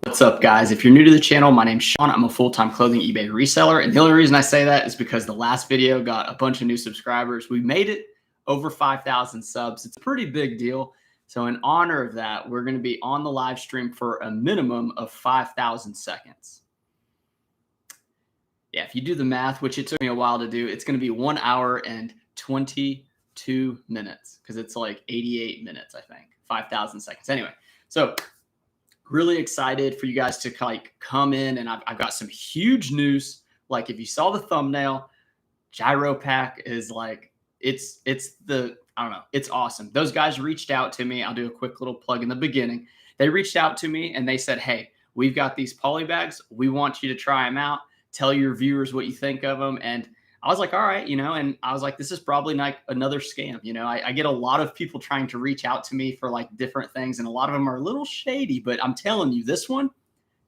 What's up, guys? If you're new to the channel, my name's Sean. I'm a full-time clothing eBay reseller, and the only reason I say that is because the last video got a bunch of new subscribers. We made it over 5,000 subs. It's a pretty big deal. So in honor of that, we're going to be on the live stream for a minimum of 5,000 seconds. Yeah, if you do the math, which it took me a while to do, it's going to be 1 hour and 22 minutes because it's like 88 minutes, I think, 5,000 seconds. Anyway, so really excited for you guys to come in, and I've got some huge news. Like if you saw the thumbnail, Gyro Pack is like, it's I don't know, it's awesome. Those guys reached out to me. I'll do a quick little plug in the beginning. They reached out to me and they said, hey, we've got these poly bags. We want you to try them out. Tell your viewers what you think of them. And I was like, all right, and I was like, this is probably like another scam. I get a lot of people trying to reach out to me for like different things, and a lot of them are a little shady, but I'm telling you, this one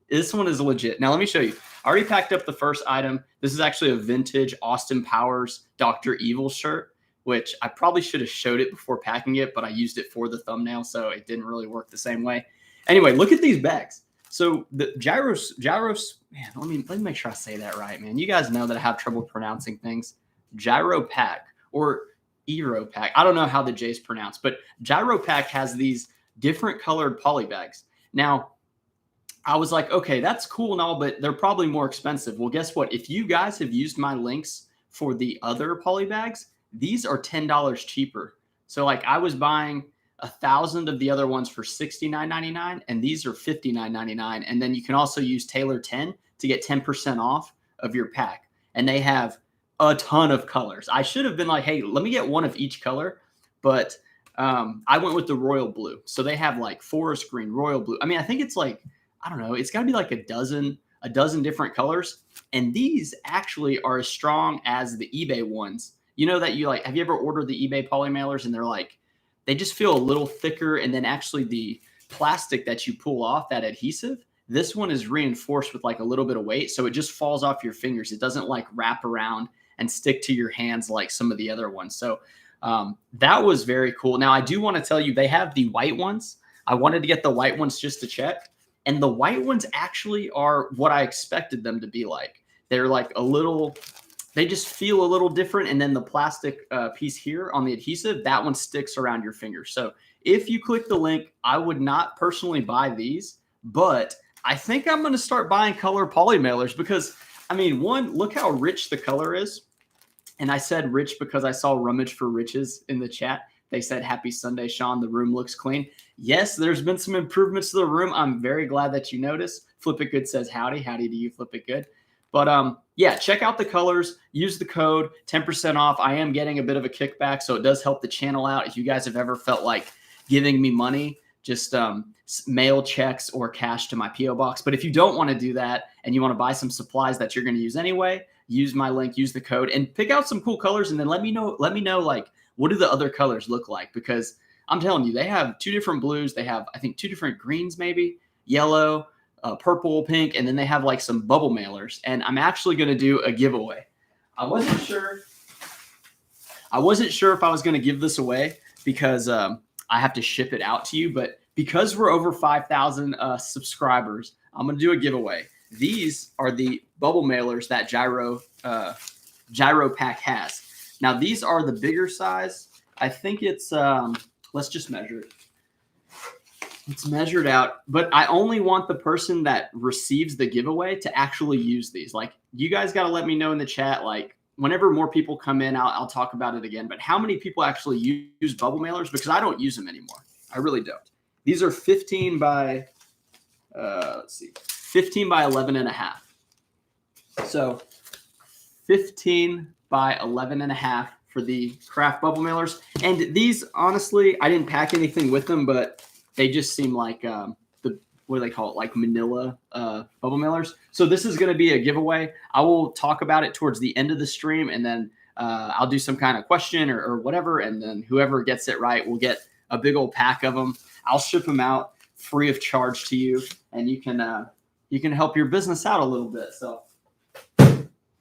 is legit. Now, let me show you. I already packed up the first item. This is actually a vintage Austin Powers Dr. Evil shirt, which I probably should have showed it before packing it, but I used it for the thumbnail, so it didn't really work the same way. Anyway, look at these bags. So the gyros, man, let me make sure I say that right, man. You guys know that I have trouble pronouncing things. Gyro Pack or Eero Pack. I don't know how the J's pronounced, but Gyro Pack has these different colored poly bags. Now, I was like, okay, that's cool and all, but they're probably more expensive. Well, guess what? If you guys have used my links for the other poly bags, these are $10 cheaper. So like I was buying 1,000 of the other ones for $69.99, and these are $59.99. And then you can also use Taylor 10 to get 10% off of your pack. And they have a ton of colors. I should have been like, hey, let me get one of each color, but I went with the royal blue. So they have like forest green, royal blue. I mean, I think it's like, I don't know, it's got to be like a dozen different colors. And these actually are as strong as the eBay ones. You know that have you ever ordered the eBay poly mailers and they're like, they just feel a little thicker, and then actually the plastic that you pull off, that adhesive, this one is reinforced with like a little bit of weight, so it just falls off your fingers. It doesn't like wrap around and stick to your hands like some of the other ones. So that was very cool. Now, I do want to tell you, they have the white ones. I wanted to get the white ones just to check, and the white ones actually are what I expected them to be like. They're like they just feel a little different. And then the plastic piece here on the adhesive, that one sticks around your finger. So if you click the link, I would not personally buy these, but I think I'm going to start buying color poly mailers because, I mean, one, look how rich the color is. And I said rich because I saw Rummage for Riches in the chat. They said, happy Sunday, Sean. The room looks clean. Yes, there's been some improvements to the room. I'm very glad that you noticed. Flip It Good says, howdy. Howdy to you, Flip It Good. But yeah, check out the colors, use the code, 10% off. I am getting a bit of a kickback, so it does help the channel out. If you guys have ever felt like giving me money, just mail checks or cash to my P.O. box. But if you don't want to do that and you want to buy some supplies that you're going to use anyway, use my link, use the code, and pick out some cool colors, and then let me know like, what do the other colors look like? Because I'm telling you, they have 2 different blues. They have, I think, 2 different greens, maybe yellow, purple, pink, and then they have like some bubble mailers. And I'm actually going to do a giveaway. I wasn't sure if I was going to give this away because I have to ship it out to you, but because we're over 5,000 subscribers, I'm going to do a giveaway. These are the bubble mailers that Gyro Pack has. Now, these are the bigger size. I think it's let's just measure it. It's measured out, but I only want the person that receives the giveaway to actually use these. Like, you guys got to let me know in the chat, like, whenever more people come in, I'll talk about it again. But how many people actually use bubble mailers? Because I don't use them anymore. I really don't. These are 15 by, 15 by 11 and a half. So 15 by 11 and a half for the craft bubble mailers. And these, honestly, I didn't pack anything with them, but they just seem like what do they call it? Like manila bubble mailers. So this is going to be a giveaway. I will talk about it towards the end of the stream, and then I'll do some kind of question or whatever. And then whoever gets it right will get a big old pack of them. I'll ship them out free of charge to you, and you can help your business out a little bit. So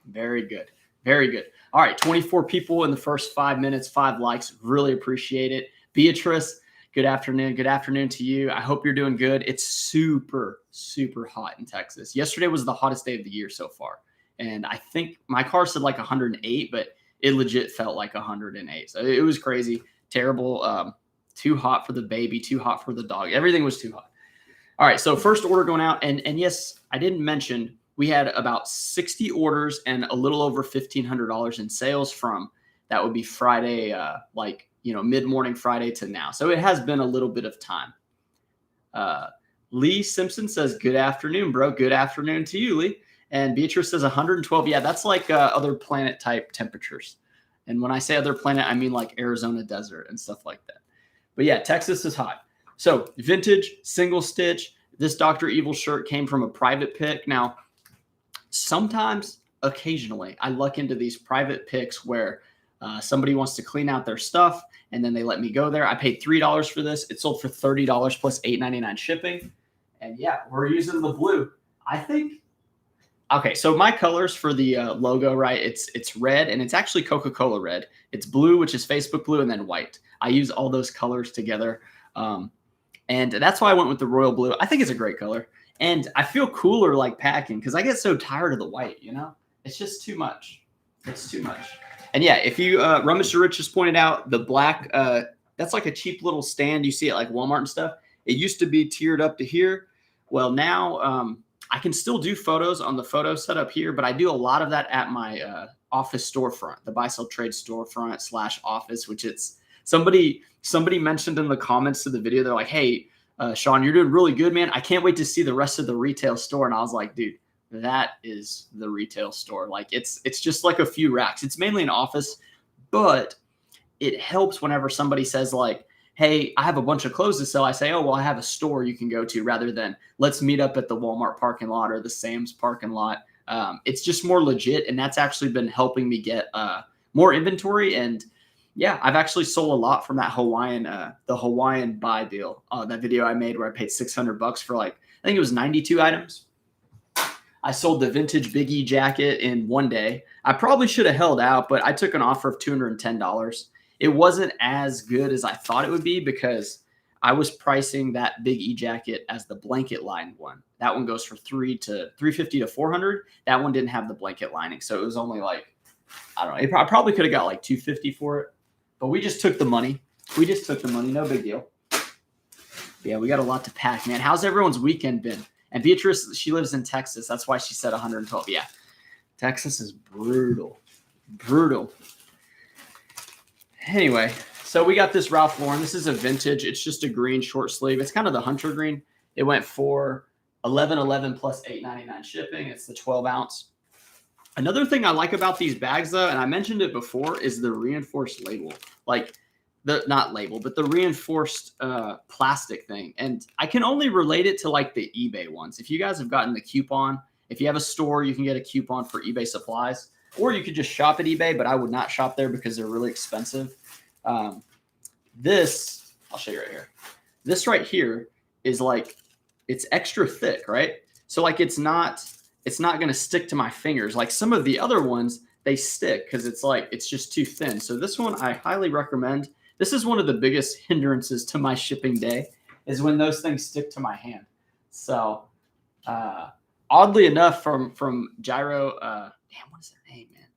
very good. Very good. All right. 24 people in the first 5 minutes, 5 likes. Really appreciate it. Beatrice, Good afternoon. Good afternoon to you. I hope you're doing good. It's super, super hot in Texas. Yesterday was the hottest day of the year so far. And I think my car said like 108, but it legit felt like 108. So it was crazy, terrible, too hot for the baby, too hot for the dog. Everything was too hot. All right, so first order going out. And yes, I didn't mention we had about 60 orders and a little over $1,500 in sales from that would be Friday, mid-morning Friday to now. So it has been a little bit of time. Lee Simpson says, good afternoon, bro. Good afternoon to you, Lee. And Beatrice says 112. Yeah, that's like other planet type temperatures. And when I say other planet, I mean like Arizona desert and stuff like that. But yeah, Texas is hot. So vintage, single stitch. This Dr. Evil shirt came from a private pick. Now, sometimes, occasionally, I luck into these private picks where somebody wants to clean out their stuff and then they let me go there. I paid $3 for this. It sold for $30 plus $8.99 shipping. And yeah, we're using the blue. I think. Okay, so my colors for the logo, right? It's red, and it's actually Coca-Cola red. It's blue, which is Facebook blue, and then white. I use all those colors together, and that's why I went with the royal blue. I think it's a great color, and I feel cooler like packing because I get so tired of the white. You know, it's just too much. It's too much. And yeah, if you Rummage to Rich just pointed out the black, that's like a cheap little stand you see at like Walmart and stuff. It used to be tiered up to here. Well, now I can still do photos on the photo setup here, but I do a lot of that at my office storefront, the Buy Sell Trade storefront / office, which it's somebody mentioned in the comments to the video. They're like, hey, Sean, you're doing really good, man. I can't wait to see the rest of the retail store. And I was like, dude, that is the retail store. Like it's just like a few racks. It's mainly an office, but it helps whenever somebody says like, hey, I have a bunch of clothes to sell. I say, oh, well, I have a store you can go to rather than let's meet up at the Walmart parking lot or the Sam's parking lot. It's just more legit. And that's actually been helping me get more inventory. And yeah, I've actually sold a lot from that the Hawaiian buy deal. That video I made where I paid $600 for like, I think it was 92 items. I sold the vintage Big E jacket in one day. I probably should have held out, but I took an offer of $210. It wasn't as good as I thought it would be because I was pricing that Big E jacket as the blanket lined one. That one goes for $350 to $400. That one didn't have the blanket lining, so it was only like, I don't know. I probably could have got like $250 for it, but we just took the money. No big deal. But yeah, we got a lot to pack, man. How's everyone's weekend been? And Beatrice, she lives in Texas. That's why she said 112. Yeah, Texas is brutal. Anyway, so we got this Ralph Lauren. This is a vintage. It's just a green short sleeve. It's kind of the hunter green. It went for $11.11 plus $8.99 shipping. It's the 12 ounce. Another thing I like about these bags, though, and I mentioned it before, is the reinforced label. Like not label, but the reinforced plastic thing. And I can only relate it to like the eBay ones. If you guys have gotten the coupon, if you have a store, you can get a coupon for eBay supplies. Or you could just shop at eBay, but I would not shop there because they're really expensive. This, I'll show you right here. This right here is like, it's extra thick, right? So like it's not going to stick to my fingers. Like some of the other ones, they stick because it's just too thin. So this one I highly recommend. This is one of the biggest hindrances to my shipping day is when those things stick to my hand. So oddly enough, from Gyro, what is their name, man?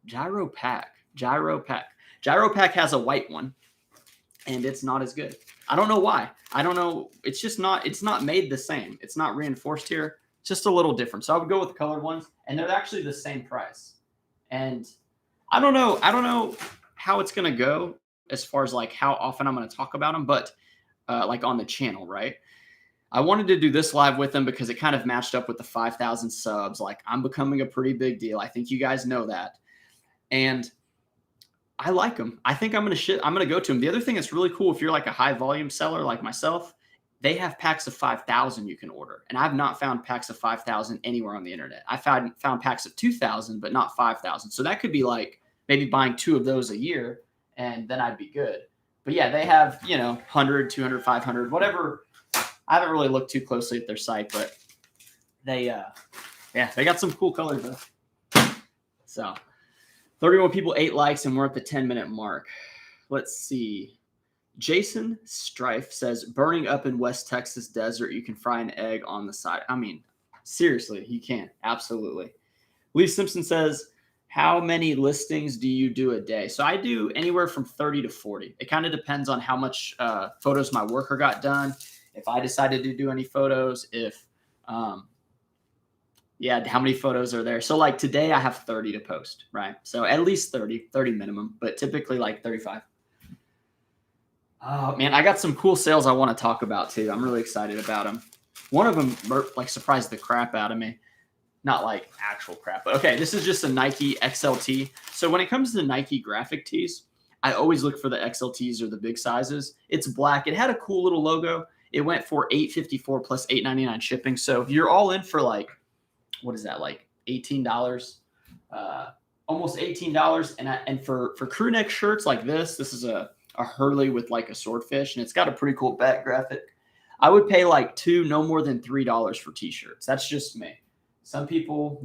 Gyro Pack. Gyro Pack has a white one, and it's not as good. I don't know why. I don't know. It's not made the same. It's not reinforced here. It's just a little different. So I would go with the colored ones, and they're actually the same price. And I don't know how it's going to go as far as like how often I'm going to talk about them, but like on the channel, right? I wanted to do this live with them because it kind of matched up with the 5,000 subs. Like I'm becoming a pretty big deal. I think you guys know that. And I like them. I think I'm going to go to them. The other thing that's really cool, if you're like a high volume seller like myself, they have packs of 5,000 you can order. And I've not found packs of 5,000 anywhere on the internet. I found packs of 2,000, but not 5,000. So that could be like maybe buying 2 of those a year, and then I'd be good. But yeah, they have, 100, 200, 500, whatever. I haven't really looked too closely at their site, but they got some cool colors though. So 31 people, 8 likes, and we're at the 10-minute mark. Let's see. Jason Strife says, burning up in West Texas desert, you can fry an egg on the side. I mean, seriously, you can. Absolutely. Lee Simpson says, how many listings do you do a day? So I do anywhere from 30 to 40. It kind of depends on how much photos my worker got done. If I decided to do any photos, how many photos are there? So like today I have 30 to post, right? So at least 30 minimum, but typically like 35. Oh man, I got some cool sales I want to talk about too. I'm really excited about them. One of them like surprised the crap out of me. Not like actual crap, but okay, this is just a Nike XLT. So when it comes to Nike graphic tees, I always look for the XLTs or the big sizes. It's black. It had a cool little logo. It went for $854 plus $8.99 shipping. So you're all in for like, what is that, like $18? Almost $18. And for crew neck shirts like this is a Hurley with like a swordfish, and it's got a pretty cool back graphic. I would pay like no more than $3 for t-shirts. That's just me. Some people,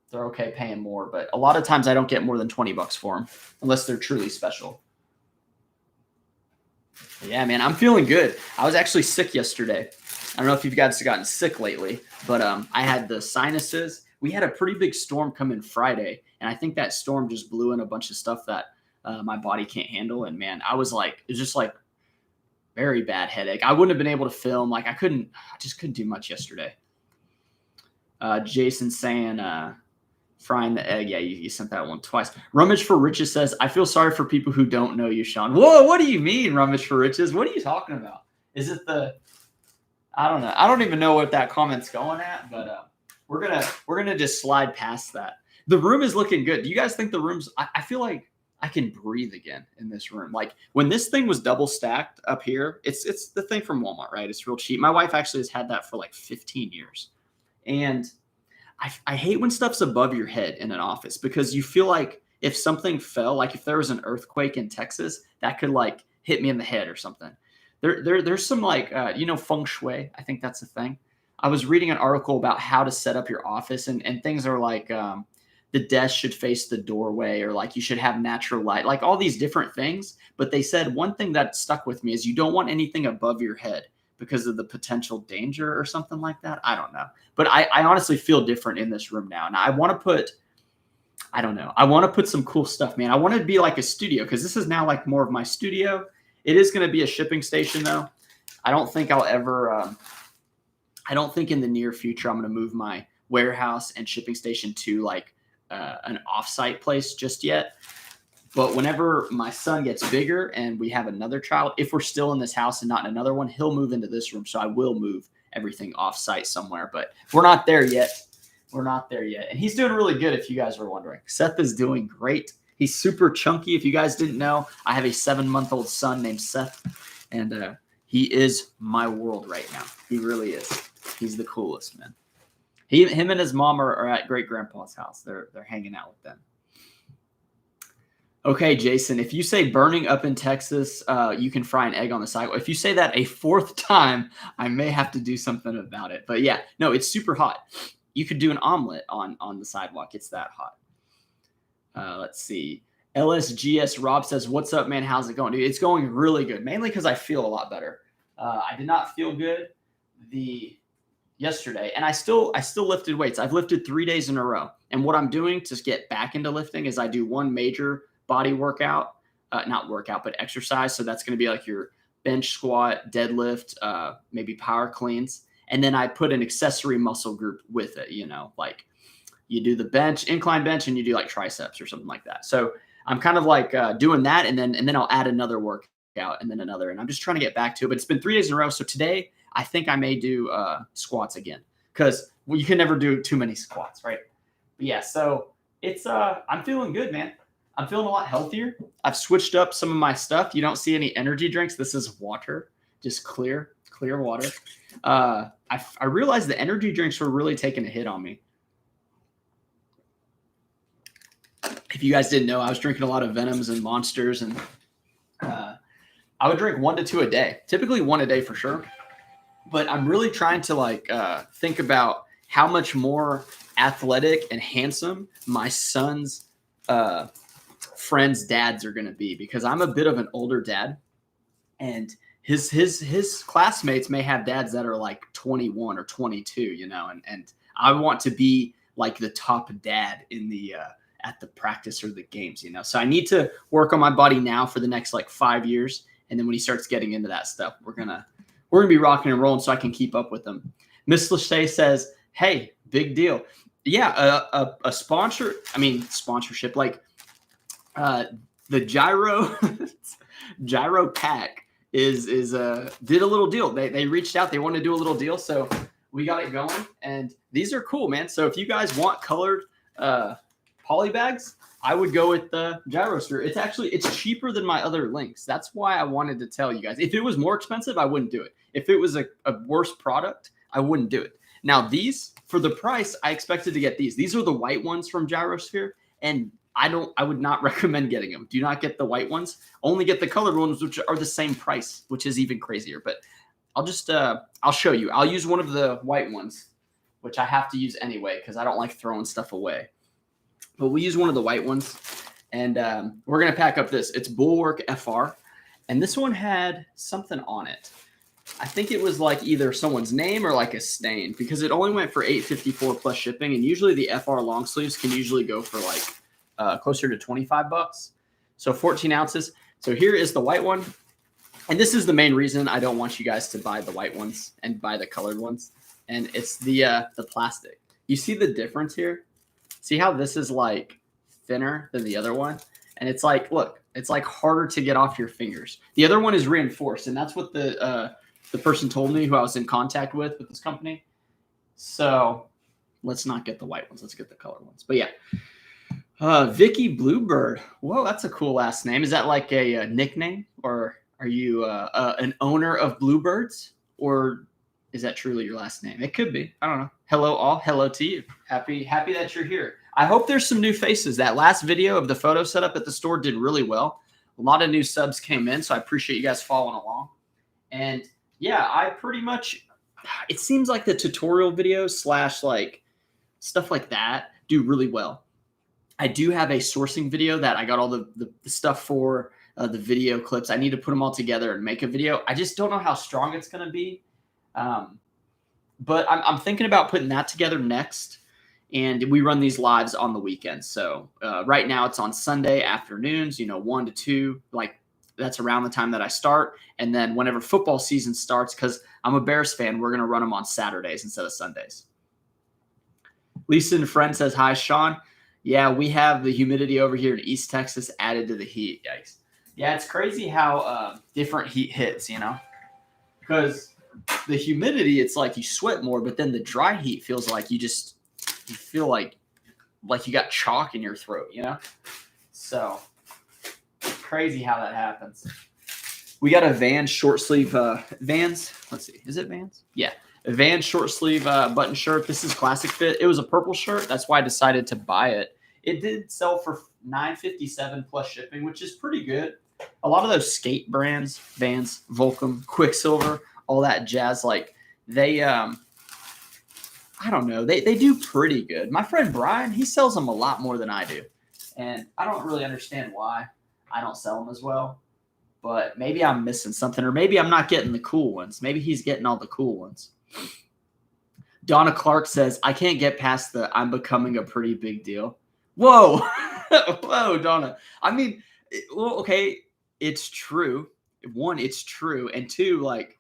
they're okay paying more, but a lot of times I don't get more than $20 for them unless they're truly special. Yeah, man, I'm feeling good. I was actually sick yesterday. I don't know if you guys have gotten sick lately, but I had the sinuses. We had a pretty big storm come in Friday, and I think that storm just blew in a bunch of stuff that my body can't handle. And man, it was just like very bad headache. I wouldn't have been able to film. I just couldn't do much yesterday. Jason saying, frying the egg. Yeah, you sent that one twice. Rummage for Riches says, I feel sorry for people who don't know you, Sean. Whoa, what do you mean, Rummage for Riches? What are you talking about? Is it I don't know. I don't even know what that comment's going at, but we're gonna just slide past that. The room is looking good. Do you guys think the room's? I feel like I can breathe again in this room. Like when this thing was double stacked up here, it's the thing from Walmart, right? It's real cheap. My wife actually has had that for like 15 years. And I hate when stuff's above your head in an office because you feel like if something fell, like if there was an earthquake in Texas, that could like hit me in the head or something. There's some like, feng shui. I think that's a thing. I was reading an article about how to set up your office and things are like the desk should face the doorway or like you should have natural light, like all these different things. But they said one thing that stuck with me is you don't want anything above your head because of the potential danger or something like that. I don't know. But I honestly feel different in this room now. And I want to put some cool stuff, man. I want it to be like a studio because this is now like more of my studio. It is going to be a shipping station though. I don't think I'll ever, I don't think in the near future I'm going to move my warehouse and shipping station to like an offsite place just yet. But whenever my son gets bigger and we have another child, if we're still in this house and not in another one, he'll move into this room. So I will move everything off-site somewhere. But we're not there yet. And he's doing really good, if you guys were wondering. Seth is doing great. He's super chunky. If you guys didn't know, I have a 7-month-old son named Seth. And he is my world right now. He really is. He's the coolest, man. Him and his mom are at great-grandpa's house. They're hanging out with them. Okay, Jason, if you say burning up in Texas, you can fry an egg on the sidewalk. If you say that a 4th time, I may have to do something about it. But yeah, no, it's super hot. You could do an omelet on the sidewalk. It's that hot. Let's see. LSGS Rob says, what's up, man? How's it going? Dude, it's going really good, mainly because I feel a lot better. I did not feel good yesterday, and I still lifted weights. I've lifted 3 days in a row. And what I'm doing to get back into lifting is I do one major body workout, but exercise. So that's going to be like your bench, squat, deadlift, maybe power cleans. And then I put an accessory muscle group with it, like you do the bench, incline bench, and you do like triceps or something like that. So I'm kind of like doing that. And then I'll add another workout and then another, and I'm just trying to get back to it, but it's been 3 days in a row. So today I think I may do squats again because you can never do too many squats. Right. But yeah. So it's, I'm feeling good, man. I'm feeling a lot healthier. I've switched up some of my stuff. You don't see any energy drinks. This is water, just clear water. I realized the energy drinks were really taking a hit on me. If you guys didn't know, I was drinking a lot of Venoms and Monsters, and I would drink 1 to 2 a day, typically 1 a day for sure. But I'm really trying to think about how much more athletic and handsome my son's friends' dads are going to be, because I'm a bit of an older dad. and his classmates may have dads that are like 21 or 22, you know, and I want to be like the top dad in the at the practice or the games, you know. So I need to work on my body now for the next like 5 years, and then when he starts getting into that stuff, we're gonna be rocking and rolling so I can keep up with him. Miss Lachey says, "Hey, big deal, yeah, a sponsorship like the Gyro Pack is did a little deal. They reached out. They wanted to do a little deal, so we got it going. And these are cool, man. So if you guys want colored poly bags, I would go with the Gyrosphere. It's cheaper than my other links. That's why I wanted to tell you guys. If it was more expensive, I wouldn't do it. If it was a worse product, I wouldn't do it. Now these, for the price, I expected to get these. These are the white ones from Gyrosphere, and I would not recommend getting them. Do not get the white ones. Only get the colored ones, which are the same price, which is even crazier. But I'll just I'll show you. I'll use one of the white ones, which I have to use anyway because I don't like throwing stuff away. But we use one of the white ones, and we're gonna pack up this. It's Bulwark FR, and this one had something on it. I think it was like either someone's name or like a stain, because it only went for $8.54 plus shipping, and usually the FR long sleeves can usually go for like closer to $25. So 14 ounces. So here is the white one. And this is the main reason I don't want you guys to buy the white ones and buy the colored ones. And it's the plastic. You see the difference here? See how this is like thinner than the other one? And it's like, look, it's like harder to get off your fingers. The other one is reinforced. And that's what the person told me who I was in contact with this company. So let's not get the white ones. Let's get the colored ones. But yeah. Vicky Bluebird. Whoa, that's a cool last name. Is that like a nickname, or are you an owner of Bluebirds, or is that truly your last name? It could be. I don't know. Hello all. Hello to you. Happy that you're here. I hope there's some new faces. That last video of the photo setup at the store did really well. A lot of new subs came in, so I appreciate you guys following along. And yeah, I pretty much, it seems like the tutorial videos / like stuff like that do really well. I do have a sourcing video that I got all the stuff for, the video clips. I need to put them all together and make a video. I just don't know how strong it's going to be. But I'm thinking about putting that together next. And we run these lives on the weekends. So right now it's on Sunday afternoons, 1 to 2. Like that's around the time that I start. And then whenever football season starts, because I'm a Bears fan, we're going to run them on Saturdays instead of Sundays. Lisa and Friend says, hi, Sean. Yeah, we have the humidity over here in East Texas added to the heat. Yikes. Yeah, it's crazy how different heat hits, because the humidity, it's like you sweat more, but then the dry heat feels like you feel like you got chalk in your throat, So crazy how that happens. We got a Vans short sleeve Vans. Let's see. Is it Vans? Yeah. A Vans short sleeve button shirt. This is classic fit. It was a purple shirt. That's why I decided to buy it. It did sell for $9.57 plus shipping, which is pretty good. A lot of those skate brands, Vans, Volcom, Quicksilver, all that jazz, like they, I don't know, they do pretty good. My friend Brian, he sells them a lot more than I do. And I don't really understand why I don't sell them as well. But maybe I'm missing something, or maybe I'm not getting the cool ones. Maybe he's getting all the cool ones. Donna Clark says, I can't get past the I'm becoming a pretty big deal. Whoa. Whoa, Donna. I mean, well, okay, it's true. One, it's true. And two, like,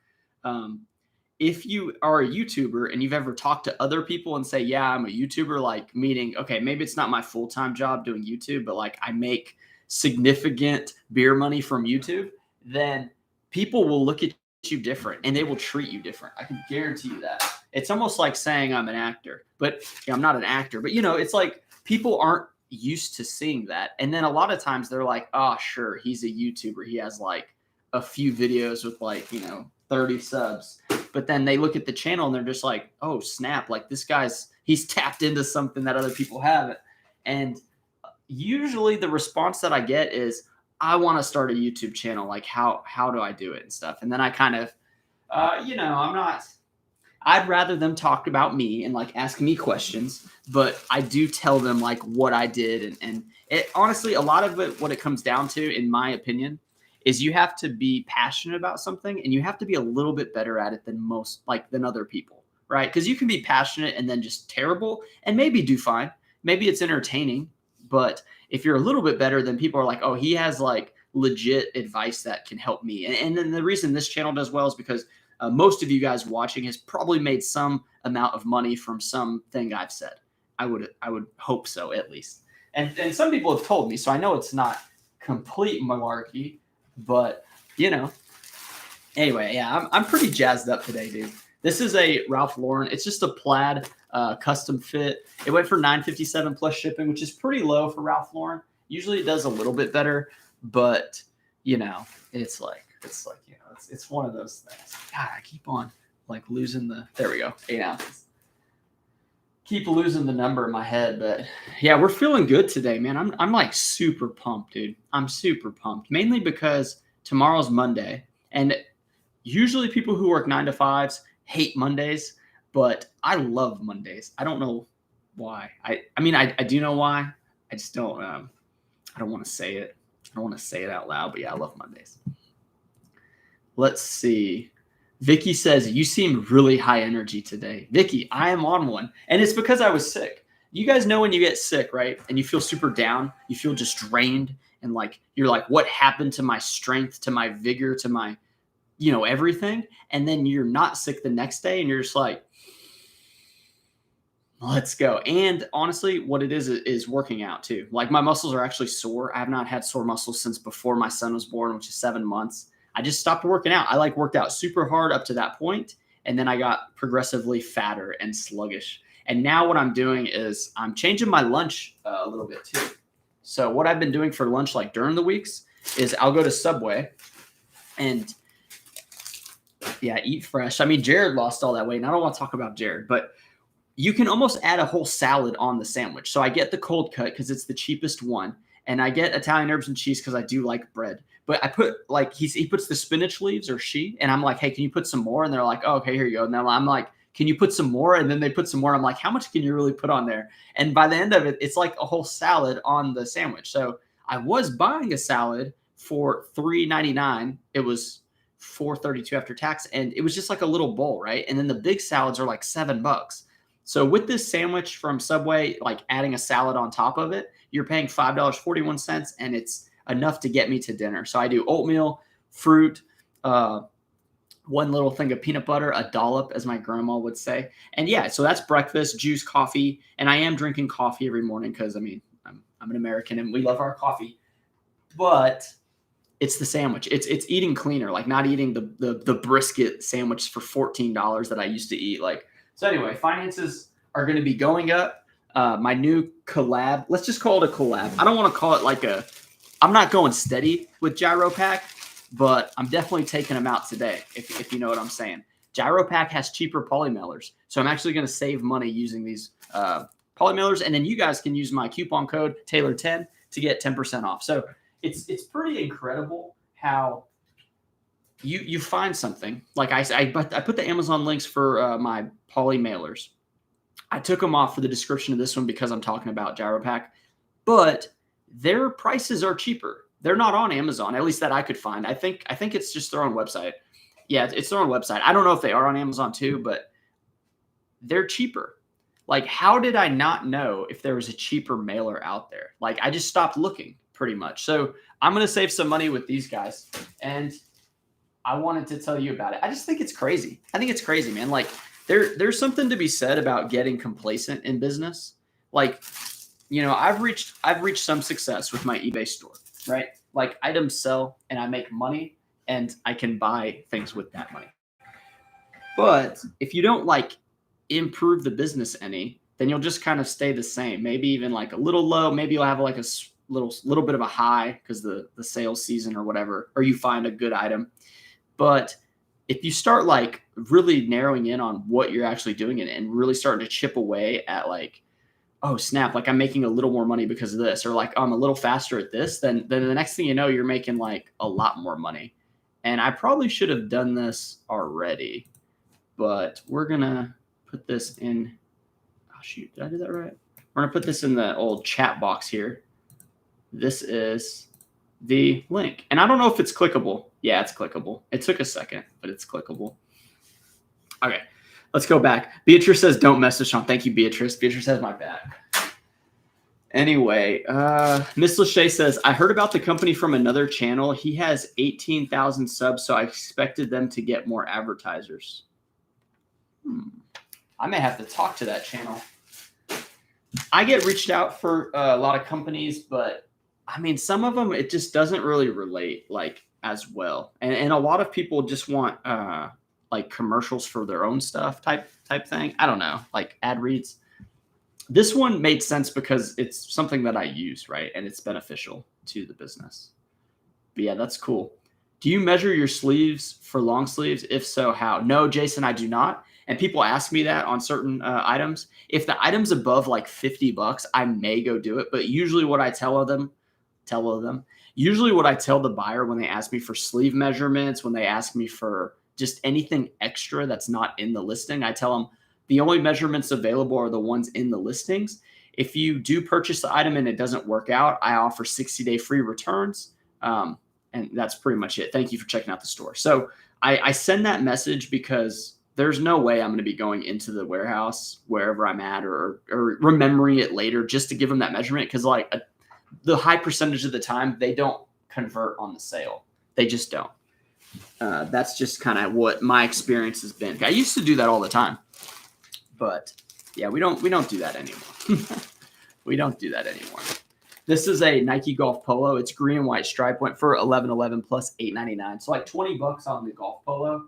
if you are a YouTuber and you've ever talked to other people and say, yeah, I'm a YouTuber, like meaning, okay, maybe it's not my full-time job doing YouTube, but like I make significant beer money from YouTube, then people will look at you different and they will treat you different. I can guarantee you that. It's almost like saying I'm an actor, but I'm not an actor, but it's like people aren't used to seeing that. And then a lot of times they're like, oh, sure, he's a YouTuber. He has like a few videos with like, 30 subs. But then they look at the channel and they're just like, oh, snap. Like this he's tapped into something that other people haven't. And usually the response that I get is, I want to start a YouTube channel. Like how do I do it and stuff? And then I kind of, I'd rather them talk about me and like ask me questions, but I do tell them like what I did. And it honestly, a lot of it, what it comes down to, in my opinion, is you have to be passionate about something and you have to be a little bit better at it than other people, right? Because you can be passionate and then just terrible and maybe do fine. Maybe it's entertaining, but if you're a little bit better, then people are like, oh, he has like legit advice that can help me. And then the reason this channel does well is because most of you guys watching has probably made some amount of money from something I've said. I would hope so, at least. And some people have told me, so I know it's not complete malarkey, but anyway, yeah, I'm pretty jazzed up today, dude. This is a Ralph Lauren. It's just a plaid custom fit. It went for $9.57 plus shipping, which is pretty low for Ralph Lauren. Usually it does a little bit better, but it's one of those things. God, I keep on like losing there we go, 8 ounces. Keep losing the number in my head, but yeah, we're feeling good today, man. I'm like super pumped, dude. I'm super pumped, mainly because tomorrow's Monday, and usually people who work 9 to 5s hate Mondays, but I love Mondays. I don't know why. I mean, I do know why. I just don't. I don't want to say it. I don't want to say it out loud, but yeah, I love Mondays. Let's see. Vicky says, you seem really high energy today. Vicky, I am on one. And it's because I was sick. You guys know when you get sick, right? And you feel super down. You feel just drained. And like, you're like, what happened to my strength, to my vigor, to my, everything? And then you're not sick the next day. And you're just like, let's go. And honestly, what it is working out too. Like my muscles are actually sore. I have not had sore muscles since before my son was born, which is 7 months. I just stopped working out. I worked out super hard up to that point, and then I got progressively fatter and sluggish. And now what I'm doing is I'm changing my lunch a little bit too. So what I've been doing for lunch, like during the weeks, is I'll go to Subway and eat fresh. I mean, Jared lost all that weight, and I don't want to talk about Jared, but you can almost add a whole salad on the sandwich. So I get the cold cut because it's the cheapest one, and I get Italian herbs and cheese because I do like bread. But I put he puts the spinach leaves, or she, and I'm like, hey, can you put some more? And they're like, oh, okay, here you go. And then I'm like, can you put some more? And then they put some more. I'm like, how much can you really put on there? And by the end of it, it's like a whole salad on the sandwich. So I was buying a salad for $3.99. It was $4.32 after tax, and it was just like a little bowl, right? And then the big salads are like $7. So with this sandwich from Subway, like adding a salad on top of it, you're paying $5.41, and it's enough to get me to dinner. So I do oatmeal, fruit, one little thing of peanut butter, a dollop, as my grandma would say. And yeah, so that's breakfast, juice, coffee. And I am drinking coffee every morning because, I mean, I'm an American and we love our coffee. But it's the sandwich. It's eating cleaner, like not eating the brisket sandwich for $14 that I used to eat. So anyway, finances are going to be going up. My new collab, let's just call it a collab. I don't want to call it I'm not going steady with GyroPack, but I'm definitely taking them out today, if you know what I'm saying. GyroPack has cheaper poly mailers, so I'm actually going to save money using these poly mailers, and then you guys can use my coupon code Taylor10 to get 10% off. So it's pretty incredible how you find something. Like I put the Amazon links for my poly mailers. I took them off for the description of this one because I'm talking about GyroPack, but their prices are cheaper. They're not on Amazon, at least that I could find. I think it's just their own website. Yeah, it's their own website. I don't know if they are on Amazon too, but they're cheaper. How did I not know if there was a cheaper mailer out there? I just stopped looking pretty much. So I'm going to save some money with these guys, and I wanted to tell you about it. I just think it's crazy. I think it's crazy, man. There's something to be said about getting complacent in business. I've reached some success with my eBay store, right? Items sell and I make money and I can buy things with that money. But if you don't improve the business any, then you'll just kind of stay the same. Maybe even a little low. Maybe you'll have a little bit of a high because the sales season or whatever, or you find a good item. But if you start really narrowing in on what you're actually doing and really starting to chip away at oh snap, I'm making a little more money because of this, or I'm a little faster at this, then the next thing you know, you're making a lot more money. And I probably should have done this already, but we're gonna put this in. Oh shoot, did I do that right? We're gonna put this in the old chat box here. This is the link. And I don't know if it's clickable. Yeah, it's clickable. It took a second, but it's clickable. Okay, let's go back. Beatrice says, don't mess with Sean. Thank you, Beatrice. Beatrice has my back. Anyway, Miss Lachey says, I heard about the company from another channel. He has 18,000 subs, so I expected them to get more advertisers. I may have to talk to that channel. I get reached out for a lot of companies, but I mean, some of them, it just doesn't really relate like as well. And a lot of people just want like commercials for their own stuff type thing. I don't know, like ad reads. This one made sense because it's something that I use, right? And it's beneficial to the business. But yeah, that's cool. Do you measure your sleeves for long sleeves? If so, how? No, Jason, I do not. And people ask me that on certain items. If the item's above like $50, I may go do it. But usually what I tell them, usually what I tell the buyer when they ask me for sleeve measurements, when they ask me for just anything extra that's not in the listing, I tell them, the only measurements available are the ones in the listings. If you do purchase the item and it doesn't work out, I offer 60-day free returns. And that's pretty much it. Thank you for checking out the store. So I send that message because there's no way I'm going to be going into the warehouse wherever I'm at or remembering it later just to give them that measurement. Because like the high percentage of the time, they don't convert on the sale. They just don't. That's just kind of what my experience has been. I used to do that all the time. But yeah, we don't do that anymore. We don't do that anymore. This is a Nike Golf Polo. It's green and white stripe. Went for $11.11 plus $8.99. So like $20 on the Golf Polo.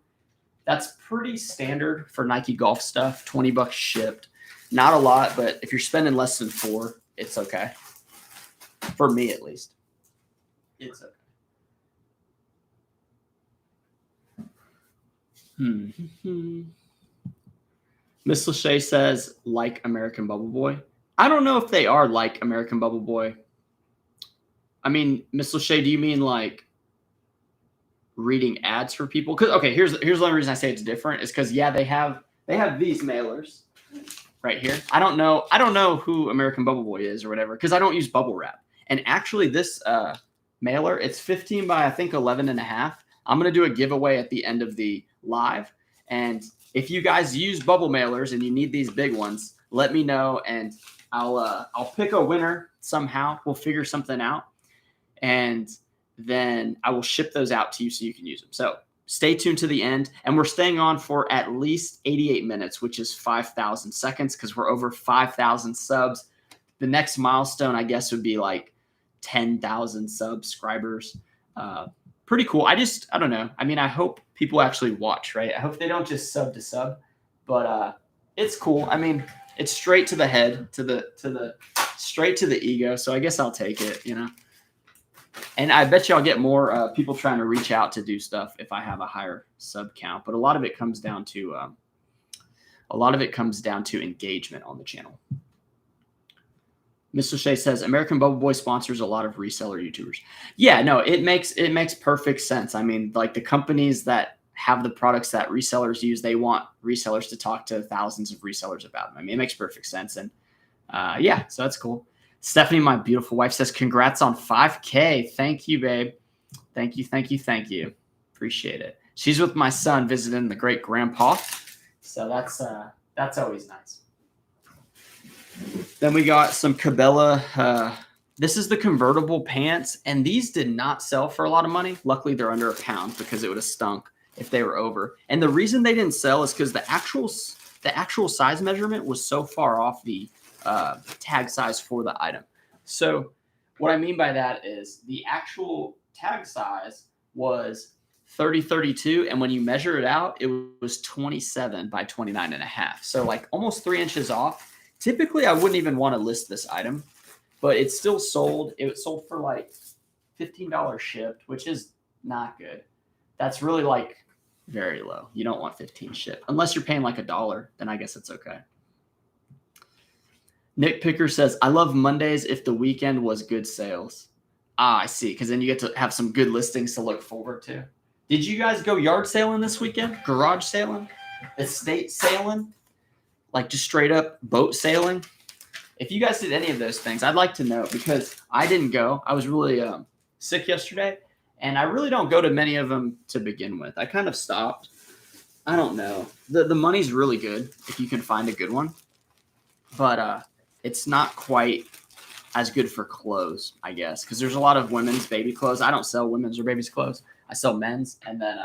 That's pretty standard for Nike Golf stuff. $20 shipped. Not a lot, but if you're spending less than $4, it's okay. For me, at least, it's okay. Miss Lachey says, like American Bubble Boy. I don't know if they are like American Bubble Boy. I mean, Miss Lachey, do you mean like reading ads for people? Because okay, here's the only reason I say it's different is because yeah, they have these mailers right here. I don't know who American Bubble Boy is or whatever because I don't use bubble wrap. And actually, this mailer, it's 15 by I think 11.5. I'm gonna do a giveaway at the end of the live, and if you guys use bubble mailers and you need these big ones, let me know and I'll pick a winner somehow. We'll figure something out, and then I will ship those out to you so you can use them. So stay tuned to the end, and we're staying on for at least 88 minutes, which is 5,000 seconds because we're over 5,000 subs. The next milestone, I guess, would be like 10,000 subscribers. Pretty cool. I don't know. I mean, I hope people actually watch, right? I hope they don't just sub to sub, but it's cool. I mean, it's straight to the head, straight to the ego. So I guess I'll take it, you know. And I bet you I'll get more people trying to reach out to do stuff if I have a higher sub count. But a lot of it comes down to engagement on the channel. Mr. Shea says American Bubble Boy sponsors a lot of reseller YouTubers. Yeah, no, it makes perfect sense. I mean, like the companies that have the products that resellers use, they want resellers to talk to thousands of resellers about them. I mean, it makes perfect sense. And yeah, so that's cool. Stephanie, my beautiful wife, says congrats on 5K. Thank you, babe. Thank you. Appreciate it. She's with my son visiting the great grandpa. So that's always nice. Then we got some Cabela. This is the convertible pants, and these did not sell for a lot of money. Luckily, they're under £1 because it would have stunk if they were over. And the reason they didn't sell is because the actual size measurement was so far off the tag size for the item. So what I mean by that is the actual tag size was 30-32, and when you measure it out, it was 27 by 29.5. So like almost 3 inches off. Typically, I wouldn't even want to list this item, but it's still sold. It sold for like $15 shipped, which is not good. That's really like very low. You don't want 15 shipped unless you're paying like $1. Then I guess it's okay. Nick Picker says, I love Mondays if the weekend was good sales. Ah, I see. Because then you get to have some good listings to look forward to. Did you guys go yard sailing this weekend? Garage sailing? Estate sailing? Like just straight up boat sailing? If you guys did any of those things, I'd like to know because I didn't go. I was really sick yesterday, and I really don't go to many of them to begin with. I kind of stopped. I don't know. The money's really good if you can find a good one, but it's not quite as good for clothes, I guess, because there's a lot of women's baby clothes. I don't sell women's or babies clothes. I sell men's, and then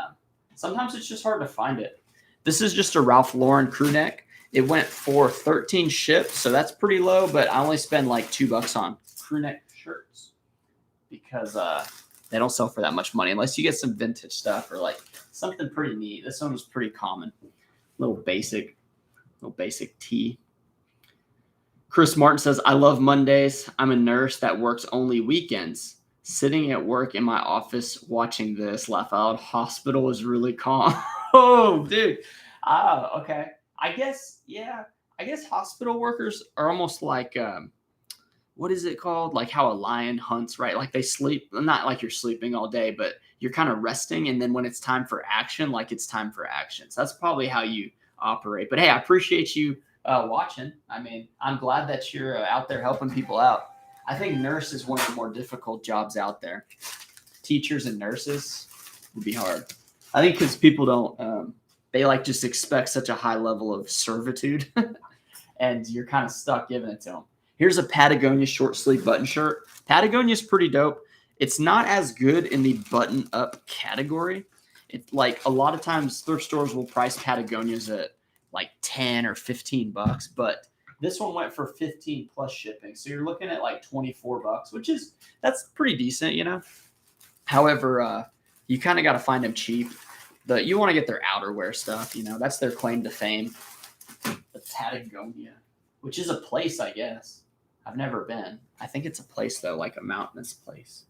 sometimes it's just hard to find it. This is just a Ralph Lauren crew neck. It went for 13 shipped, so that's pretty low, but I only spend like $2 on crew neck shirts because they don't sell for that much money unless you get some vintage stuff or like something pretty neat. This one was pretty common. Little basic tee. Chris Martin says, I love Mondays. I'm a nurse that works only weekends. Sitting at work in my office watching this, laugh out. Hospital is really calm. Oh, dude. Oh, okay. I guess hospital workers are almost like, what is it called? Like how a lion hunts, right? Like they sleep, not like you're sleeping all day, but you're kind of resting. And then when it's time for action, like it's time for action. So that's probably how you operate. But hey, I appreciate you watching. I mean, I'm glad that you're out there helping people out. I think nurse is one of the more difficult jobs out there. Teachers and nurses would be hard. I think because people don't, they like just expect such a high level of servitude and you're kind of stuck giving it to them. Here's a Patagonia short sleeve button shirt. Patagonia's pretty dope. It's not as good in the button up category. It's like a lot of times thrift stores will price Patagonias at like 10 or 15 bucks, but this one went for 15 plus shipping. So you're looking at like 24 bucks, that's pretty decent, you know? However, you kind of got to find them cheap. You want to get their outerwear stuff, you know, that's their claim to fame. The Patagonia, which is a place, I guess. I've never been. I think it's a place, though, like a mountainous place.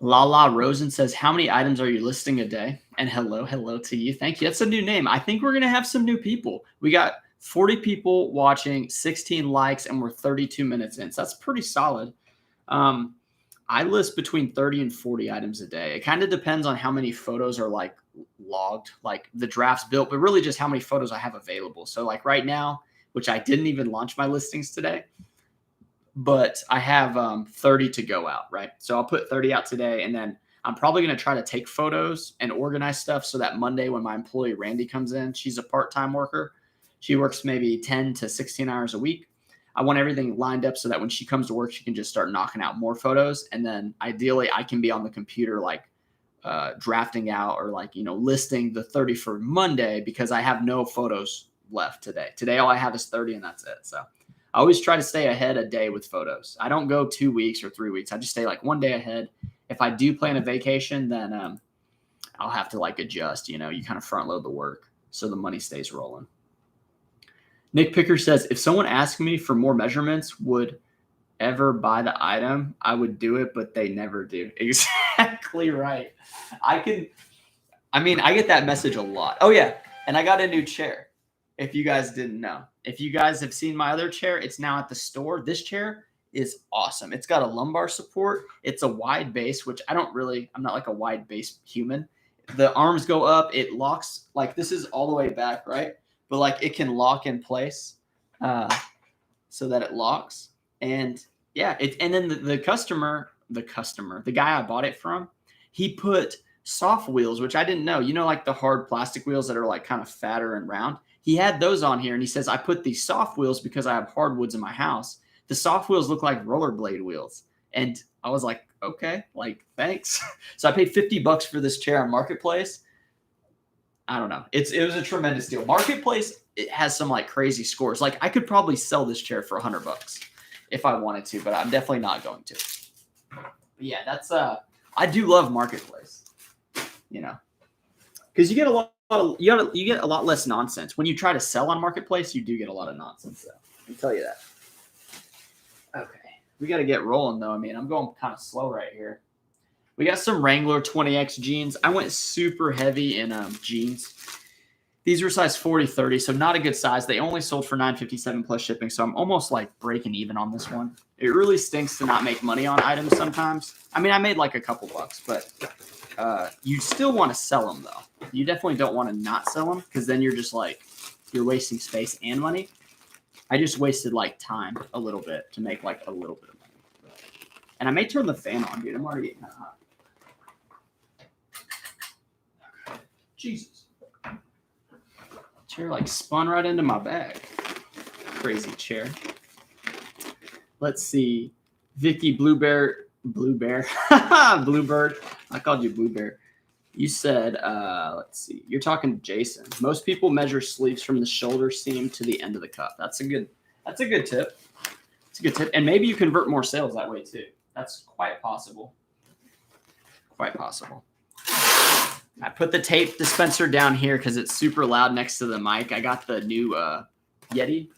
Lala Rosen says, how many items are you listing a day? And hello to you. Thank you. That's a new name. I think we're going to have some new people. We got 40 people watching, 16 likes, and we're 32 minutes in. So that's pretty solid. I list between 30 and 40 items a day. It kind of depends on how many photos are like logged, like the drafts built, but really just how many photos I have available. So like right now, which I didn't even launch my listings today, but I have 30 to go out, right? So I'll put 30 out today, and then I'm probably going to try to take photos and organize stuff so that Monday when my employee Randy comes in, she's a part-time worker. She works maybe 10 to 16 hours a week. I want everything lined up so that when she comes to work, she can just start knocking out more photos. And then ideally I can be on the computer, like drafting out or like, you know, listing the 30 for Monday because I have no photos left today. Today, all I have is 30 and that's it. So I always try to stay ahead a day with photos. I don't go 2 weeks or 3 weeks. I just stay like one day ahead. If I do plan a vacation, then I'll have to like adjust, you know, you kind of front load the work so the money stays rolling. Nick Picker says, if someone asked me for more measurements, would ever buy the item, I would do it, but they never do. Exactly right. I get that message a lot. Oh yeah. And I got a new chair. If you guys didn't know, if you guys have seen my other chair, it's now at the store. This chair is awesome. It's got a lumbar support. It's a wide base, which I'm not like a wide base human. The arms go up. It locks, like this is all the way back, right? But like it can lock in place so that it locks. And yeah, and then the guy I bought it from, he put soft wheels, which I didn't know, you know, like the hard plastic wheels that are like kind of fatter and round. He had those on here and he says, I put these soft wheels because I have hardwoods in my house. The soft wheels look like rollerblade wheels. And I was like, okay, like, thanks. So I paid $50 for this chair on Marketplace. I don't know. It was a tremendous deal. Marketplace, it has some like crazy scores. Like I could probably sell this chair for $100 if I wanted to, but I'm definitely not going to. But yeah, that's I do love Marketplace, you know, because you get you get a lot less nonsense when you try to sell on Marketplace. You do get a lot of nonsense, though. I can tell you that. Okay, we got to get rolling though. I mean, I'm going kind of slow right here. We got some Wrangler 20X jeans. I went super heavy in jeans. These were size 40, 30, so not a good size. They only sold for $9.57 plus shipping, so I'm almost like breaking even on this one. It really stinks to not make money on items sometimes. I mean, I made like a couple bucks, but you still want to sell them, though. You definitely don't want to not sell them because then you're just like, you're wasting space and money. I just wasted like time a little bit to make like a little bit of money. And I may turn the fan on, dude. I'm already getting kind of hot. Okay. Jesus. Chair like spun right into my bag. Crazy chair. Let's see. Vicky Bluebird. Bluebird. I called you Bluebird. You said, let's see. You're talking to Jason. Most people measure sleeves from the shoulder seam to the end of the cuff. That's a good tip. It's a good tip. And maybe you convert more sales that way too. That's quite possible. Quite possible. I put the tape dispenser down here because it's super loud next to the mic. I got the new Yeti.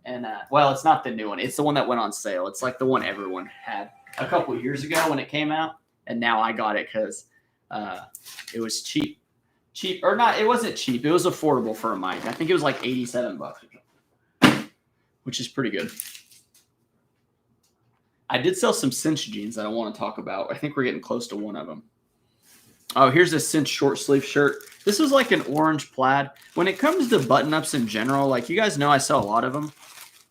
And, well, it's not the new one. It's the one that went on sale. It's like the one everyone had a couple of years ago when it came out. And now I got it because it was cheap. Cheap, or not, it wasn't cheap. It was affordable for a mic. I think it was like $87, which is pretty good. I did sell some cinch jeans that I want to talk about. I think we're getting close to one of them. Oh, here's a cinch short sleeve shirt. This was like an orange plaid. When it comes to button-ups in general, like you guys know I sell a lot of them.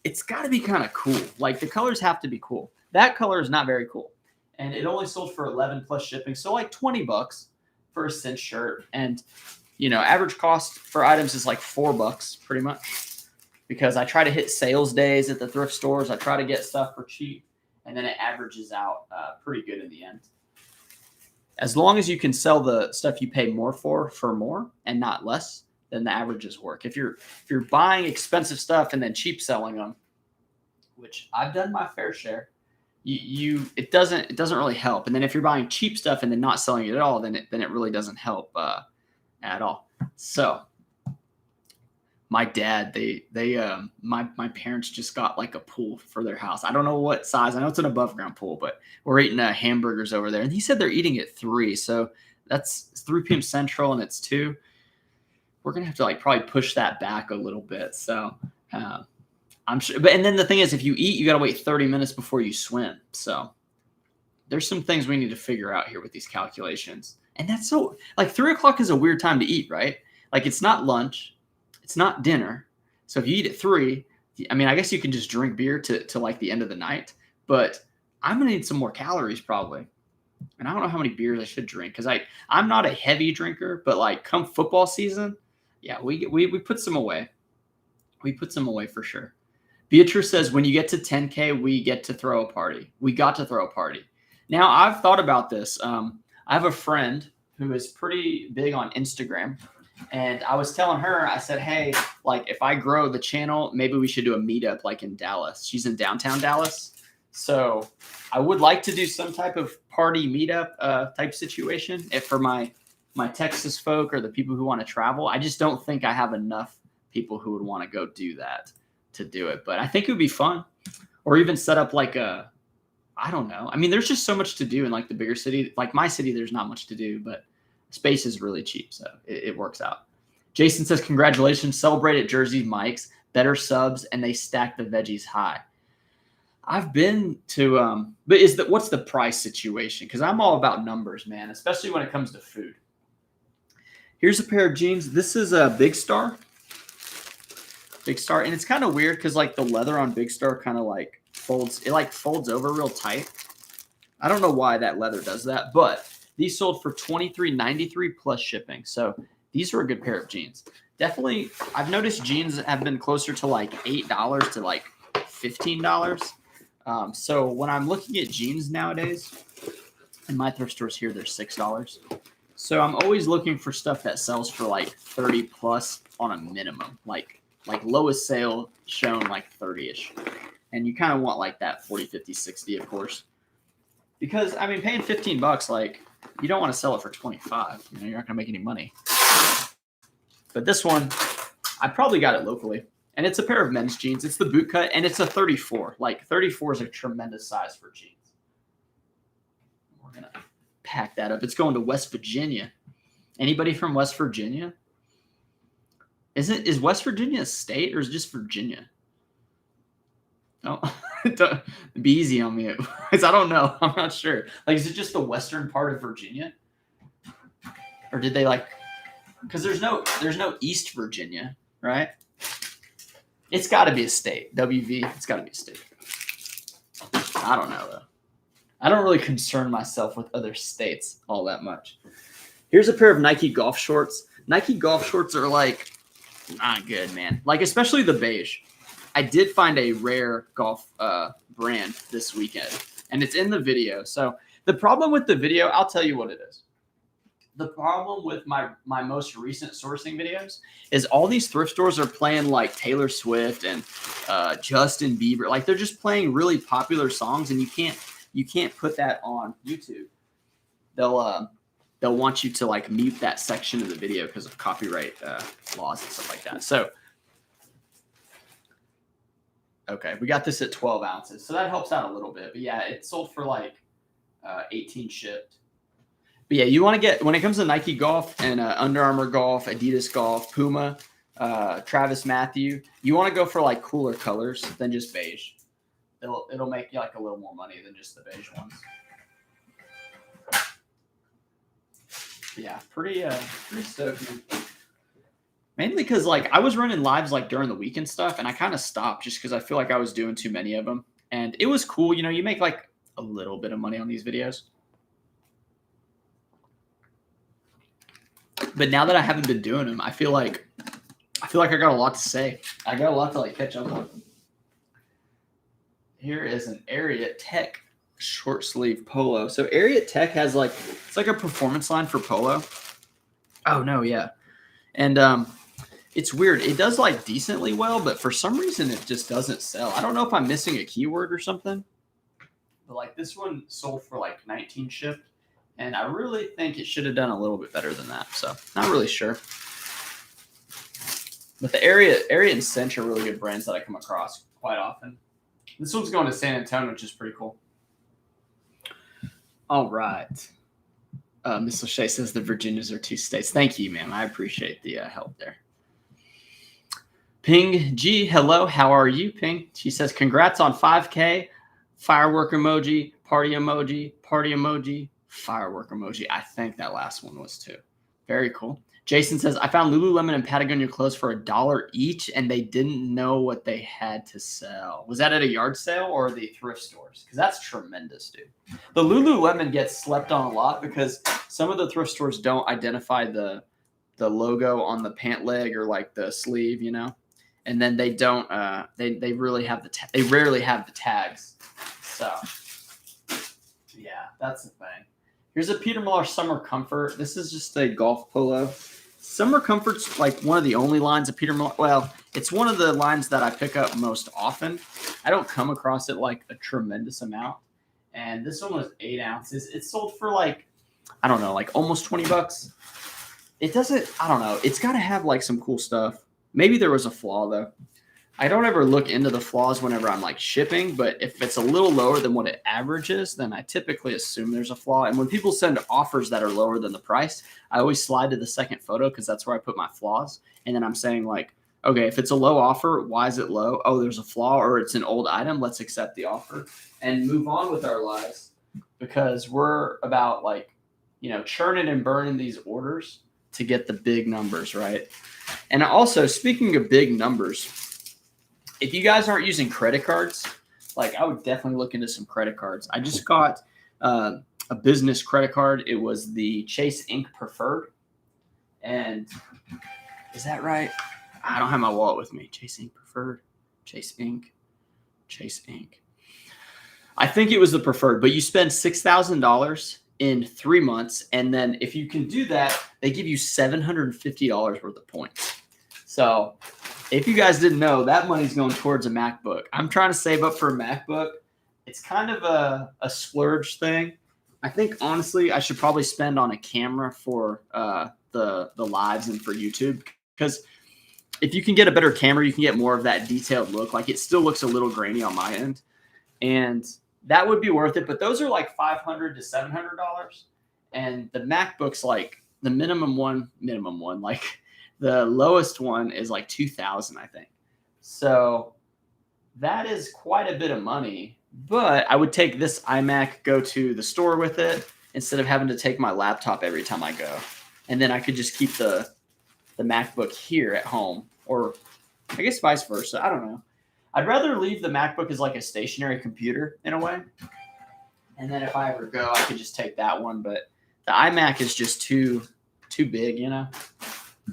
It's got to be kind of cool. Like the colors have to be cool. That color is not very cool. And it only sold for 11 plus shipping. So like $20 for a cinch shirt. And, you know, average cost for items is like $4 pretty much. Because I try to hit sales days at the thrift stores. I try to get stuff for cheap. And then it averages out pretty good in the end. As long as you can sell the stuff you pay more for more and not less, then the averages work. If you're buying expensive stuff and then cheap selling them, which I've done my fair share, it doesn't really help. And then if you're buying cheap stuff and then not selling it at all, then it really doesn't help at all. So my dad, my parents just got like a pool for their house. I don't know what size. I know it's an above ground pool, but we're eating hamburgers over there. And he said they're eating at 3. So that's 3 p.m. Central and it's 2. We're going to have to like probably push that back a little bit. So I'm sure. And then the thing is, if you eat, you got to wait 30 minutes before you swim. So there's some things we need to figure out here with these calculations. And that's so like 3 o'clock is a weird time to eat, right? Like it's not lunch. It's not dinner. So if you eat at 3, I mean, I guess you can just drink beer to like the end of the night, but I'm going to need some more calories probably. And I don't know how many beers I should drink because I'm not a heavy drinker, but like come football season, yeah, we put some away. We put some away for sure. Beatrice says, when you get to 10K, we get to throw a party. We got to throw a party. Now I've thought about this. I have a friend who is pretty big on Instagram. And I was telling her, I said, hey, like if I grow the channel, maybe we should do a meetup like in Dallas. She's in downtown Dallas. So I would like to do some type of party meetup type situation for my Texas folk or the people who want to travel. I just don't think I have enough people who would want to go do that to do it. But I think it would be fun. Or even set up like I don't know. I mean, there's just so much to do in like the bigger city. Like my city, there's not much to do, but space is really cheap, so it works out. Jason says, congratulations, celebrate at Jersey Mike's, better subs, and they stack the veggies high. I've been to, but what's the price situation? Because I'm all about numbers, man, especially when it comes to food. Here's a pair of jeans. This is a Big Star. Big Star, and it's kind of weird because like the leather on Big Star kind of like folds over real tight. I don't know why that leather does that, but these sold for $23.93 plus shipping. So these are a good pair of jeans. Definitely, I've noticed jeans have been closer to like $8 to like $15. So when I'm looking at jeans nowadays, in my thrift stores here, they're $6. So I'm always looking for stuff that sells for like 30 plus on a minimum, like lowest sale shown like 30-ish. And you kind of want like that 40, 50, 60, of course. Because, I mean, paying $15, like, you don't want to sell it for 25. You know, you're not going to make any money. But this one, I probably got it locally. And it's a pair of men's jeans. It's the boot cut, and it's a 34. Like, 34 is a tremendous size for jeans. We're going to pack that up. It's going to West Virginia. Anybody from West Virginia? Is West Virginia a state, or is it just Virginia? No. Be easy on me. I don't know. I'm not sure. Like, is it just the western part of Virginia? Or did they like, because there's no East Virginia, right? It's got to be a state. WV, it's got to be a state. I don't know, though. I don't really concern myself with other states all that much. Here's a pair of Nike golf shorts. Nike golf shorts are like not good, man. Like especially the beige. I did find a rare golf brand this weekend, and it's in the video. So the problem with the video, I'll tell you what it is. The problem with my most recent sourcing videos is all these thrift stores are playing like Taylor Swift and Justin Bieber. Like they're just playing really popular songs, and you can't put that on YouTube. They'll want you to like mute that section of the video because of copyright laws and stuff like that. So, okay, we got this at 12 ounces. So that helps out a little bit. But yeah, it sold for like 18 shipped. But yeah, you want to get, when it comes to Nike golf and Under Armour golf, Adidas golf, Puma, Travis Matthew, you want to go for like cooler colors than just beige. It'll make you like a little more money than just the beige ones. Yeah, pretty stoked, man. Mainly because like I was running lives like during the week and stuff, and I kind of stopped just because I feel like I was doing too many of them. And it was cool, you know, you make like a little bit of money on these videos. But now that I haven't been doing them, I feel like I got a lot to say. I got a lot to like catch up on. Here is an Ariat Tech short sleeve polo. So Ariat Tech has like, it's like a performance line for polo. Oh no, yeah. And it's weird. It does like decently well, but for some reason it just doesn't sell. I don't know if I'm missing a keyword or something. But like this one sold for like 19 shipped. And I really think it should have done a little bit better than that. So not really sure. But the Ariat and Cinch are really good brands that I come across quite often. This one's going to San Antonio, which is pretty cool. All right. Miss Lachey says the Virginias are 2 states. Thank you, ma'am. I appreciate the help there. Ping G, hello. How are you, Ping? She says, congrats on 5K. Firework emoji, party emoji, firework emoji. I think that last one was too. Very cool. Jason says, I found Lululemon and Patagonia clothes for $1 each, and they didn't know what they had to sell. Was that at a yard sale or the thrift stores? Because that's tremendous, dude. The Lululemon gets slept on a lot because some of the thrift stores don't identify the logo on the pant leg or like the sleeve, you know, and then they don't. They really have they rarely have the tags. So yeah, that's the thing. Here's a Peter Millar Summer Comfort. This is just a golf polo. Summer Comfort's like one of the only lines of Peter Millar. Well, it's one of the lines that I pick up most often. I don't come across it like a tremendous amount. And this one was 8 ounces. It sold for like, I don't know, like almost $20. It doesn't, I don't know. It's got to have like some cool stuff. Maybe there was a flaw though. I don't ever look into the flaws whenever I'm like shipping, but if it's a little lower than what it averages, then I typically assume there's a flaw. And when people send offers that are lower than the price, I always slide to the second photo because that's where I put my flaws. And then I'm saying like, okay, if it's a low offer, why is it low? Oh, there's a flaw or it's an old item. Let's accept the offer and move on with our lives because we're about like, you know, churning and burning these orders to get the big numbers, right? And also, speaking of big numbers, if you guys aren't using credit cards, like I would definitely look into some credit cards. I just got a business credit card. It was the Chase Ink Preferred. And is that right? I don't have my wallet with me. Chase Ink Preferred. Chase Ink. I think it was the Preferred, but you spend $6,000 in 3 months. And then if you can do that, they give you $750 worth of points. So if you guys didn't know, that money's going towards a MacBook. I'm trying to save up for a MacBook. It's kind of a splurge thing. I think, honestly, I should probably spend on a camera for the lives and for YouTube. Because if you can get a better camera, you can get more of that detailed look. Like, it still looks a little grainy on my end. And that would be worth it. But those are like $500 to $700. And the MacBook's like the minimum one, like the lowest one is like 2,000, I think. So that is quite a bit of money, but I would take this iMac, go to the store with it instead of having to take my laptop every time I go. And then I could just keep the MacBook here at home, or I guess vice versa. I don't know. I'd rather leave the MacBook as like a stationary computer in a way. And then if I ever go, I could just take that one. But the iMac is just too big, you know?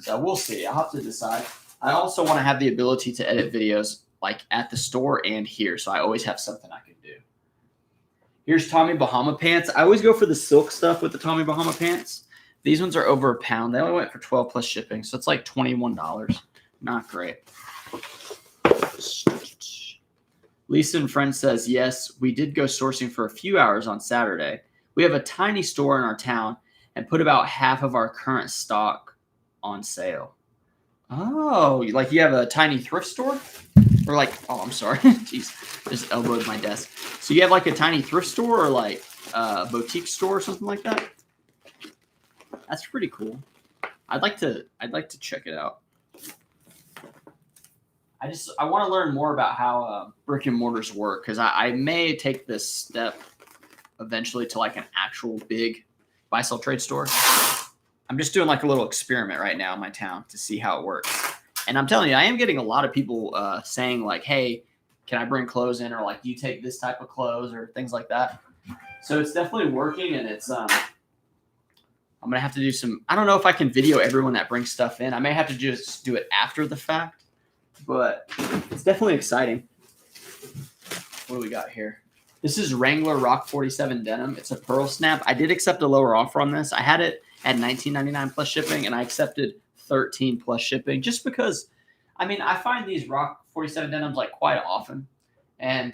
So we'll see. I'll have to decide. I also want to have the ability to edit videos like at the store and here. So I always have something I can do. Here's Tommy Bahama pants. I always go for the silk stuff with the Tommy Bahama pants. These ones are over £1. They only went for 12 plus shipping. So it's like $21. Not great. Lisa and Friend says, yes, we did go sourcing for a few hours on Saturday. We have a tiny store in our town and put about half of our current stock on sale. Oh, like you have a tiny thrift store? Or like, oh, I'm sorry. Jeez, just elbowed my desk. So you have like a tiny thrift store or like a boutique store or something like that? That's pretty cool. I'd like to check it out. I want to learn more about how brick and mortars work because I may take this step eventually to like an actual big buy-sell trade store. I'm just doing like a little experiment right now in my town to see how it works. And I'm telling you, I am getting a lot of people saying like, hey, can I bring clothes in? Or like, do you take this type of clothes or things like that? So it's definitely working and it's I'm going to have to do some, I don't know if I can video everyone that brings stuff in. I may have to just do it after the fact. But it's definitely exciting. What do we got here? This is Wrangler Rock 47 denim. It's a pearl snap. I did accept a lower offer on this. I had it at $19.99 plus shipping, and I accepted $13 plus shipping just because, I mean, I find these Rock 47 denims like quite often. And,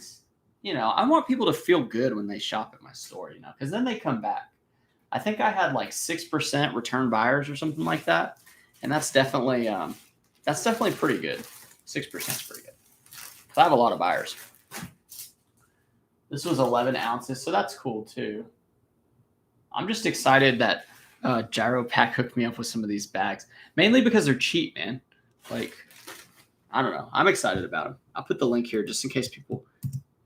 you know, I want people to feel good when they shop at my store, you know, because then they come back. I think I had like 6% return buyers or something like that. And that's definitely pretty good. 6% is pretty good. I have a lot of buyers. This was 11 ounces, so that's cool too. I'm just excited that Gyro Pack hooked me up with some of these bags, mainly because they're cheap, man. Like, I don't know. I'm excited about them. I'll put the link here just in case people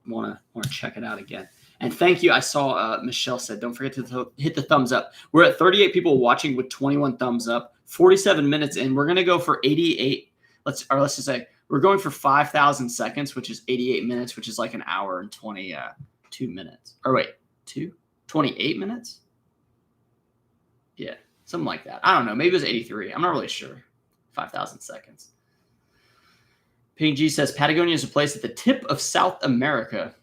want to check it out again. And thank you. I saw Michelle said, don't forget to hit the thumbs up. We're at 38 people watching with 21 thumbs up. 47 minutes in. We're gonna go for 88. Let's just say we're going for 5,000 seconds, which is 88 minutes, which is like an hour and 22 minutes. Or wait, 28 minutes? Yeah, something like that. I don't know. Maybe it was 83. I'm not really sure. 5,000 seconds. Ping G says Patagonia is a place at the tip of South America.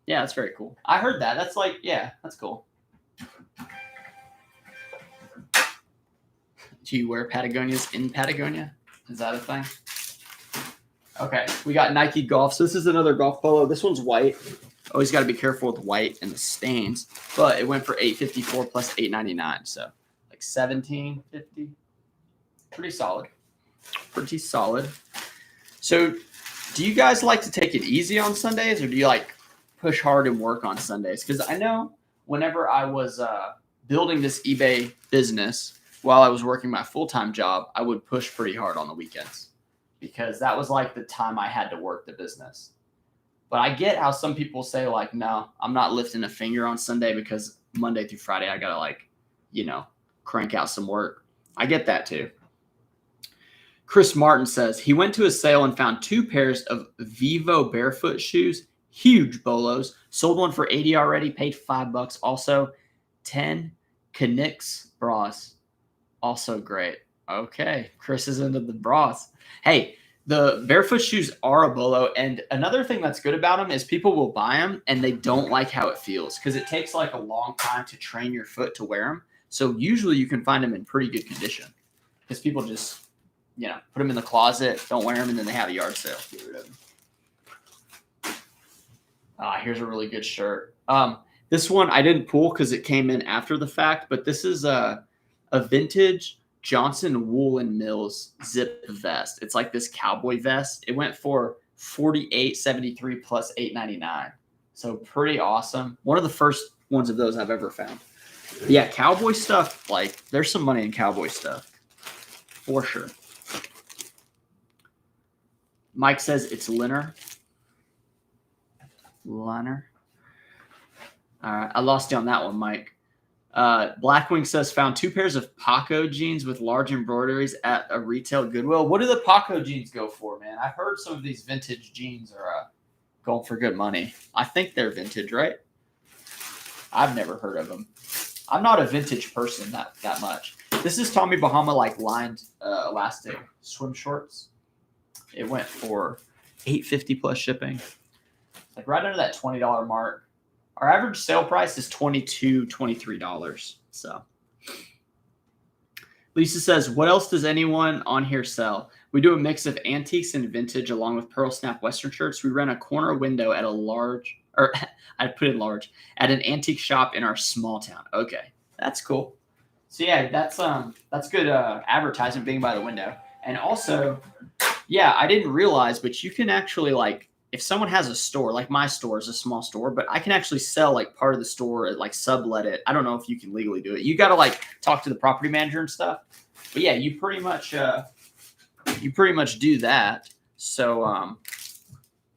Yeah, that's very cool. I heard that. That's like, yeah, that's cool. Do you wear Patagonias in Patagonia? Is that a thing? Okay, we got Nike Golf. So this is another golf polo. This one's white. Always got to be careful with white and the stains. But it went for $854 plus $899. So like $17.50. Pretty solid. Pretty solid. So do you guys like to take it easy on Sundays or do you like push hard and work on Sundays? Because I know whenever I was building this eBay business while I was working my full-time job, I would push pretty hard on the weekends because that was like the time I had to work the business. But I get how some people say like, no, I'm not lifting a finger on Sunday because Monday through Friday, I got to like, you know, crank out some work. I get that too. Chris Martin says he went to a sale and found 2 pairs of Vivo barefoot shoes, huge bolos, sold one for $80 already, paid $5. Also 10 Knix bras. Also great. Okay. Chris is into the bras. Hey, the barefoot shoes are a bolo. And another thing that's good about them is people will buy them and they don't like how it feels because it takes like a long time to train your foot to wear them. So usually you can find them in pretty good condition because people just, you know, put them in the closet, don't wear them, and then they have a yard sale. Get rid of them. Here's a really good shirt. This one I didn't pull because it came in after the fact, but this is a vintage Johnson Wool and Mills zip vest. It's like this cowboy vest. It went for $48.73 plus $8.99. So pretty awesome. One of the first ones of those I've ever found. But yeah, cowboy stuff, like there's some money in cowboy stuff for sure. Mike says it's liner. Liner. All right, I lost you on that one, Mike. Blackwing says found 2 pairs of Paco jeans with large embroideries at a retail Goodwill. What do the Paco jeans go for, man? I've heard some of these vintage jeans are going for good money. I think they're vintage, right? I've never heard of them. I'm not a vintage person that much. This is Tommy Bahama like lined elastic swim shorts. It went for $8.50 plus shipping. Like right under that $20 mark. Our average sale price is $22, $23. So Lisa says, what else does anyone on here sell? We do a mix of antiques and vintage along with pearl snap Western shirts. We rent a corner window at a large, or I put in large, at an antique shop in our small town. Okay, that's cool. So yeah, that's good advertising being by the window. And also, yeah, I didn't realize, but you can actually like, if someone has a store, like my store is a small store, but I can actually sell like part of the store, like sublet it. I don't know if you can legally do it. You got to like talk to the property manager and stuff. But yeah, you pretty much do that. So,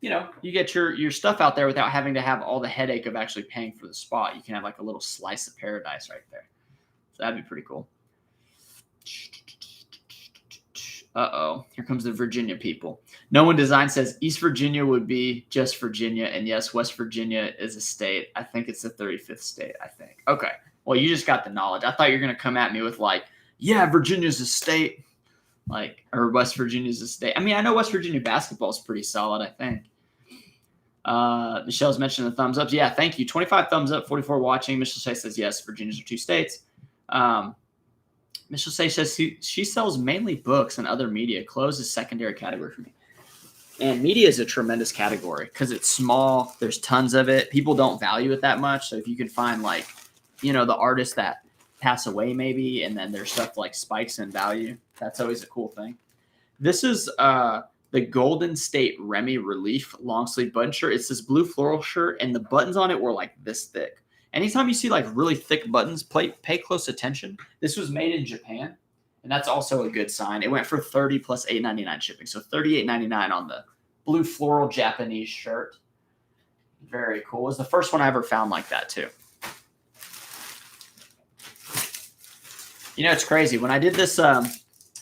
you know, you get your stuff out there without having to have all the headache of actually paying for the spot. You can have like a little slice of paradise right there. So that'd be pretty cool. Uh-oh, here comes the Virginia people. No One Design says East Virginia would be just Virginia. And yes, West Virginia is a state. I think it's the 35th state, I think. Okay, well, you just got the knowledge. I thought you were going to come at me with like, yeah, Virginia's a state. Like, or West Virginia's a state. I mean, I know West Virginia basketball is pretty solid, I think. Michelle's mentioned the thumbs ups. Yeah, thank you. 25 thumbs up, 44 watching. Michelle says, yes, Virginia's are 2 states. Michelle says she sells mainly books and other media. Clothes is secondary category for me. And media is a tremendous category because it's small. There's tons of it. People don't value it that much. So if you can find like, you know, the artists that pass away maybe, and then there's stuff like spikes in value, that's always a cool thing. This is the Golden State Remy Relief long sleeve button shirt. It's this blue floral shirt, and the buttons on it were like this thick. Anytime you see like really thick buttons, pay close attention. This was made in Japan, and that's also a good sign. It went for $30 plus $8.99 shipping, so $38.99 on the blue floral Japanese shirt. Very cool. It was the first one I ever found like that too. You know, it's crazy. When I did this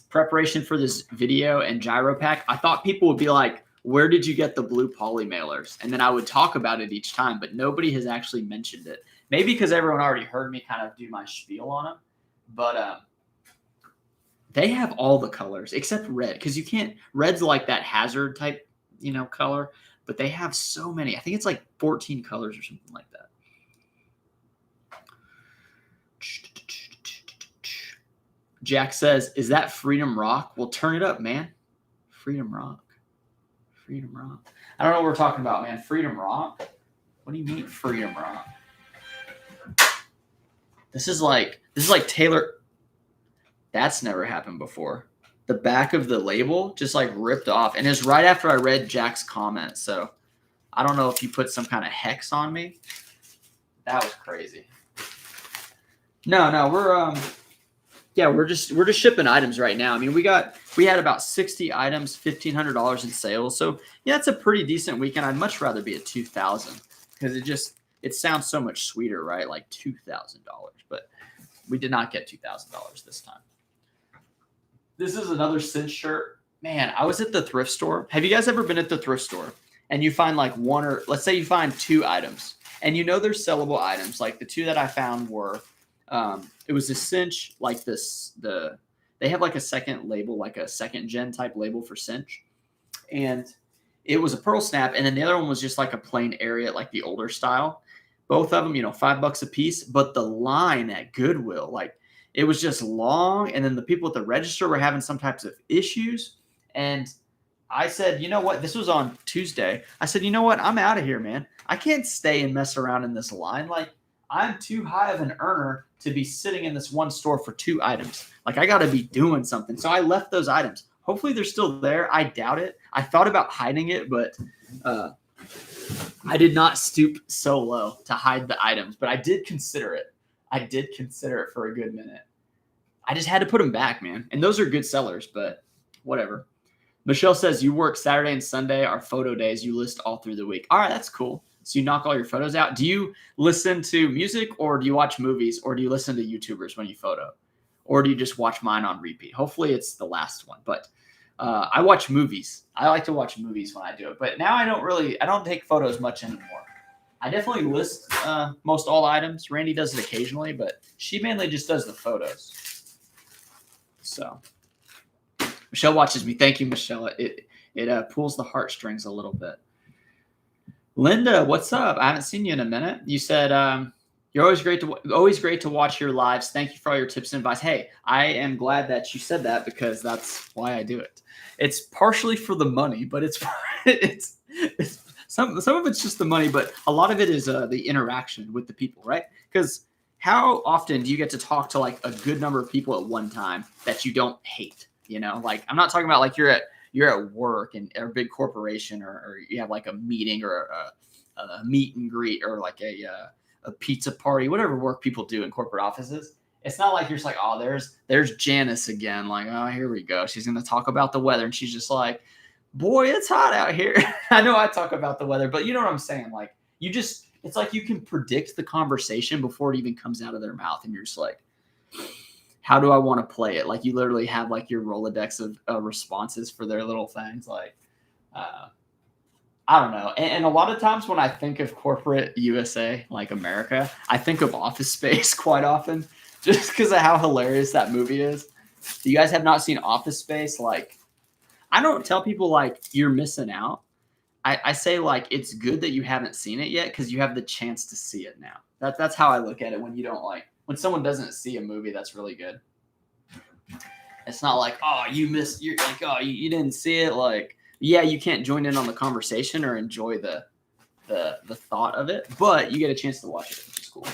preparation for this video and gyro pack, I thought people would be like, where did you get the blue poly mailers? And then I would talk about it each time, but nobody has actually mentioned it. Maybe because everyone already heard me kind of do my spiel on them. But they have all the colors except red, because you can't, red's like that hazard type, you know, color. But they have so many. I think it's like 14 colors or something like that. Jack says, is that Freedom Rock? Well, turn it up, man. Freedom Rock. Freedom Rock. I don't know what we're talking about, man. Freedom Rock? What do you mean Freedom Rock? This is like Taylor. That's never happened before. The back of the label just like ripped off. And it's right after I read Jack's comment. So I don't know if you put some kind of hex on me. That was crazy. No, we're just shipping items right now. I mean, we had about 60 items, $1,500 in sales. So yeah, it's a pretty decent weekend. I'd much rather be at 2,000 because it sounds so much sweeter, right? Like $2,000, but we did not get $2,000 this time. This is another cinch shirt. Man, I was at the thrift store. Have you guys ever been at the thrift store and you find like one, or let's say you find 2 items and you know they're sellable items? Like the 2 that I found were, it was a cinch like this. They have like a second label, like a second gen type label for cinch. And it was a pearl snap. And then the other one was just like a plain Ariat, like the older style. Both of them, you know, $5 a piece. But the line at Goodwill, like it was just long. And then the people at the register were having some types of issues. And I said, you know what? This was on Tuesday. I said, you know what? I'm out of here, man. I can't stay and mess around in this line. Like I'm too high of an earner to be sitting in this one store for 2 items. Like I got to be doing something. So I left those items. Hopefully they're still there. I doubt it. I thought about hiding it, but I did not stoop so low to hide the items, but I did consider it. I did consider it for a good minute. I just had to put them back, man. And those are good sellers, but whatever. Michelle says you work Saturday and Sunday are photo days. You list all through the week. All right, that's cool. So you knock all your photos out. Do you listen to music, or do you watch movies, or do you listen to YouTubers when you photo, or do you just watch mine on repeat? Hopefully it's the last one, but I watch movies. I like to watch movies when I do it, but now I don't take photos much anymore. I definitely list most all items. Randy does it occasionally, but she mainly just does the photos. So Michelle watches me. Thank you, Michelle. It pulls the heartstrings a little bit. Linda, what's up? I haven't seen you in a minute. You said you're always great to watch your lives. Thank you for all your tips and advice. Hey, I am glad that you said that because that's why I do it. It's partially for the money, but it's some of it's just the money, but a lot of it is the interaction with the people, right? Because how often do you get to talk to like a good number of people at one time that you don't hate? You know, like I'm not talking about like you're at work and or a big corporation or you have like a meeting or a meet and greet or like a pizza party, whatever work people do in corporate offices. It's not like you're just like, oh, there's Janice again. Like, oh, here we go. She's going to talk about the weather. And she's just like, boy, it's hot out here. I know I talk about the weather, but you know what I'm saying? Like it's like you can predict the conversation before it even comes out of their mouth. And you're just like, how do I want to play it? Like you literally have like your Rolodex of responses for their little things. Like, I don't know. And a lot of times when I think of corporate USA, like America, I think of Office Space quite often just because of how hilarious that movie is. You guys have not seen Office Space? Like, I don't tell people like you're missing out. I say like it's good that you haven't seen it yet because you have the chance to see it now. That's how I look at it when you don't like when someone doesn't see a movie that's really good. It's not like, oh, you're like, oh, you didn't see it. Like, yeah, you can't join in on the conversation or enjoy the thought of it, but you get a chance to watch it, which is cool.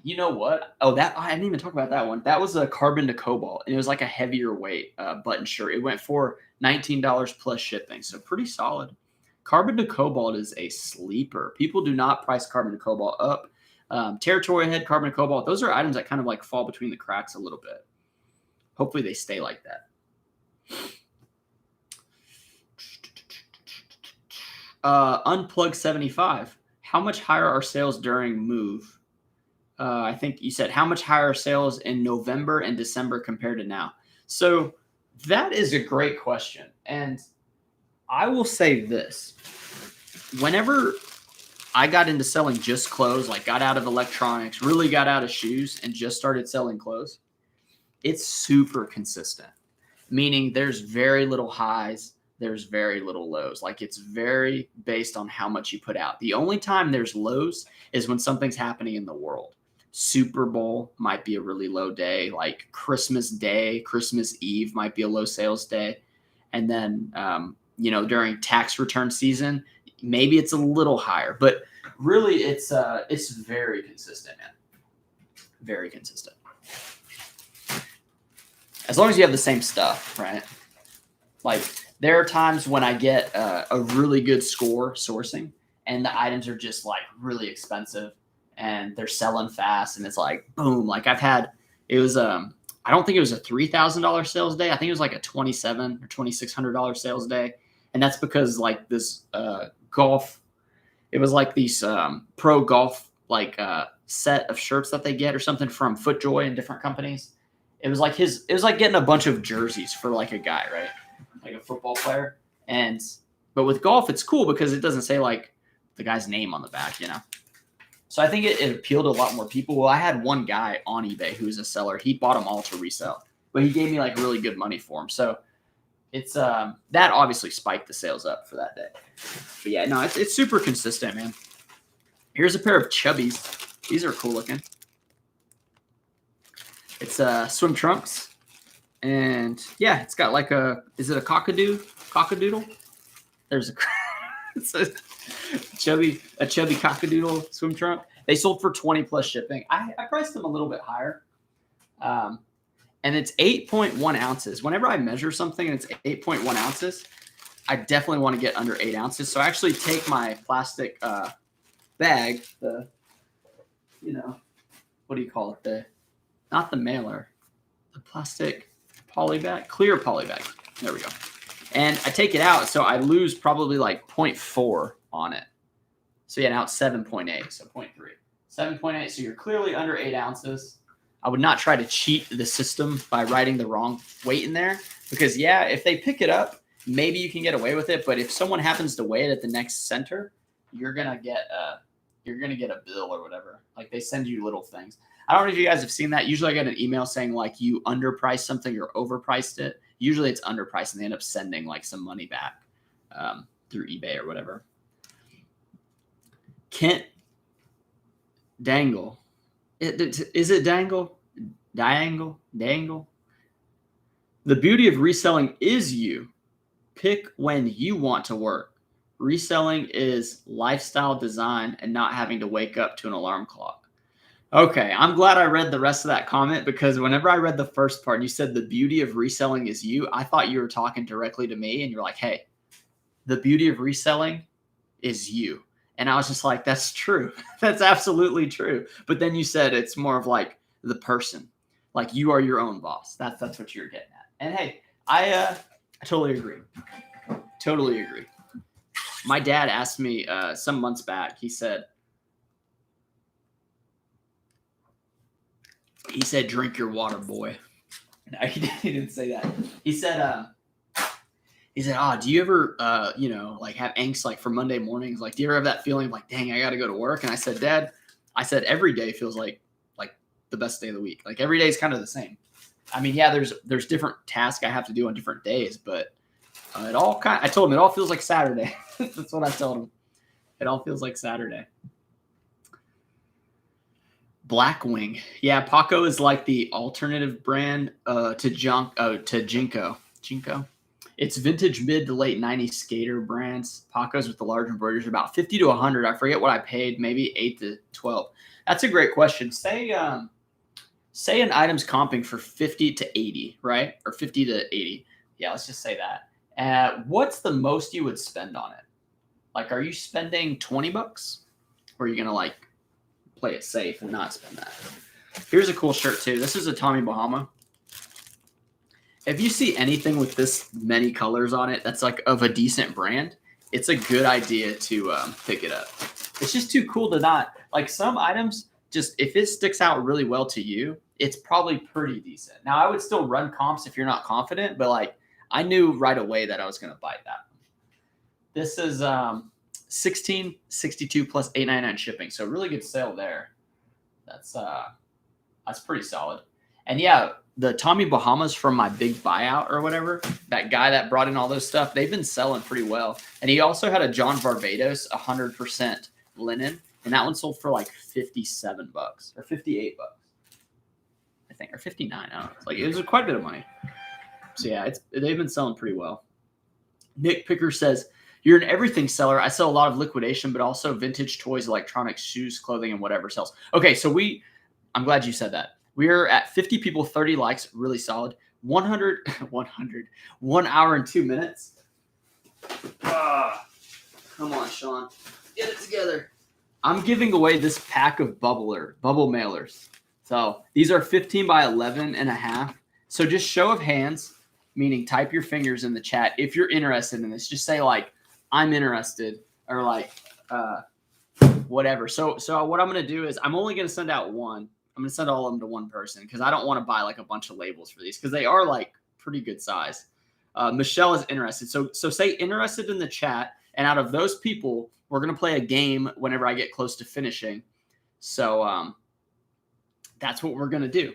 You know what? Oh, I didn't even talk about that one. That was a carbon to cobalt, and it was like a heavier weight button shirt. It went for $19 plus shipping, so pretty solid. Carbon to cobalt is a sleeper. People do not price carbon to cobalt up. Territory head, carbon to cobalt, those are items that kind of like fall between the cracks a little bit. Hopefully they stay like that. Unplug 75. How much higher are sales during move? I think you said how much higher sales in November and December compared to now. So that is a great question. And I will say this. Whenever I got into selling just clothes, like got out of electronics, really got out of shoes and just started selling clothes, it's super consistent, meaning there's very little highs. There's very little lows. Like it's very based on how much you put out. The only time there's lows is when something's happening in the world. Super Bowl might be a really low day. Like Christmas Day, Christmas Eve might be a low sales day. And then, during tax return season, maybe it's a little higher, but really it's very consistent, man. Very consistent. As long as you have the same stuff, right? Like there are times when I get a really good score sourcing and the items are just like really expensive and they're selling fast and it's like, boom. Like I don't think it was a $3,000 sales day. I think it was like a $2,700 or $2,600 sales day. And that's because like this golf, it was like these pro golf like set of shirts that they get or something from FootJoy and different companies. It was like getting a bunch of jerseys for like a guy, right? Like a football player. But with golf, it's cool because it doesn't say like the guy's name on the back, you know? So I think it appealed to a lot more people. Well, I had one guy on eBay who was a seller. He bought them all to resell, but he gave me like really good money for them. So it's that obviously spiked the sales up for that day. But yeah, no, it's super consistent, man. Here's a pair of Chubbies. These are cool looking. It's swim trunks. And yeah, it's got like is it a cockadoodle? There's it's a chubby cockadoodle swim trunk. They sold for 20 plus shipping. I priced them a little bit higher. And it's 8.1 ounces. Whenever I measure something and it's 8.1 ounces, I definitely want to get under 8 ounces. So I actually take my plastic bag, what do you call it? Not the mailer, the plastic poly bag, clear poly bag. There we go. And I take it out, so I lose probably like 0.4 on it. So yeah, now it's 7.8, so 0.3. 7.8, so you're clearly under 8 ounces. I would not try to cheat the system by writing the wrong weight in there because, yeah, if they pick it up, maybe you can get away with it. But if someone happens to weigh it at the next center, you're gonna get a bill or whatever. Like they send you little things. I don't know if you guys have seen that. Usually I get an email saying like you underpriced something or overpriced it. Usually it's underpriced and they end up sending like some money back through eBay or whatever. Kent Dangle. Is it Dangle? Dangle? The beauty of reselling is you. Pick when you want to work. Reselling is lifestyle design and not having to wake up to an alarm clock. Okay, I'm glad I read the rest of that comment because whenever I read the first part and you said the beauty of reselling is you, I thought you were talking directly to me and you're like, hey, the beauty of reselling is you. And I was just like, that's true. That's absolutely true. But then you said it's more of like the person, like you are your own boss. That's what you're getting at. And hey, I totally agree. Totally agree. My dad asked me some months back, he said, drink your water, boy. No, he didn't say that. He said, oh, do you ever, like have angst like for Monday mornings? Like, do you ever have that feeling of like, dang, I got to go to work? And I said, Dad, every day feels like the best day of the week. Like every day is kind of the same. I mean, yeah, there's different tasks I have to do on different days, but I told him it all feels like Saturday. That's what I told him. It all feels like Saturday. Blackwing. Yeah, Paco is like the alternative brand to Jinko. Jinko. It's vintage mid to late 90s skater brands. Paco's with the large embroideries are about 50 to 100. I forget what I paid, maybe 8 to 12. That's a great question. Say an item's comping for 50 to 80, right? Or 50 to 80. Yeah, let's just say that. What's the most you would spend on it? Like, are you spending $20? Or are you going to like play it safe and not spend that? Here's a cool shirt too. This is a Tommy Bahama. If you see anything with this many colors on it that's like of a decent brand, it's a good idea to pick it up. It's just too cool to not, like some items, just if it sticks out really well to you, it's probably pretty decent. Now, I would still run comps if you're not confident, but like I knew right away that I was going to buy that. This is $16.62 plus $8.99 shipping. So really good sale there. That's pretty solid. And yeah, the Tommy Bahamas from my big buyout or whatever, that guy that brought in all those stuff, they've been selling pretty well. And he also had a John Barbados 100% linen, and that one sold for like $57 or $58, I think, or 59. I don't know. It's like it was quite a bit of money. So yeah, they've been selling pretty well. Nick Picker says, you're an everything seller. I sell a lot of liquidation, but also vintage toys, electronics, shoes, clothing, and whatever sells. Okay, so I'm glad you said that. We're at 50 people, 30 likes, really solid. 1 hour and 2 minutes. Come on, Sean. Get it together. I'm giving away this pack of bubble mailers. So these are 15 by 11 and a half. So just show of hands, meaning type your fingers in the chat if you're interested in this. Just say like, I'm interested, or like whatever. So what I'm going to do is I'm only going to send out one. I'm going to send all of them to one person because I don't want to buy like a bunch of labels for these because they are like pretty good size. Michelle is interested. So say interested in the chat. And out of those people, we're going to play a game whenever I get close to finishing. So that's what we're going to do.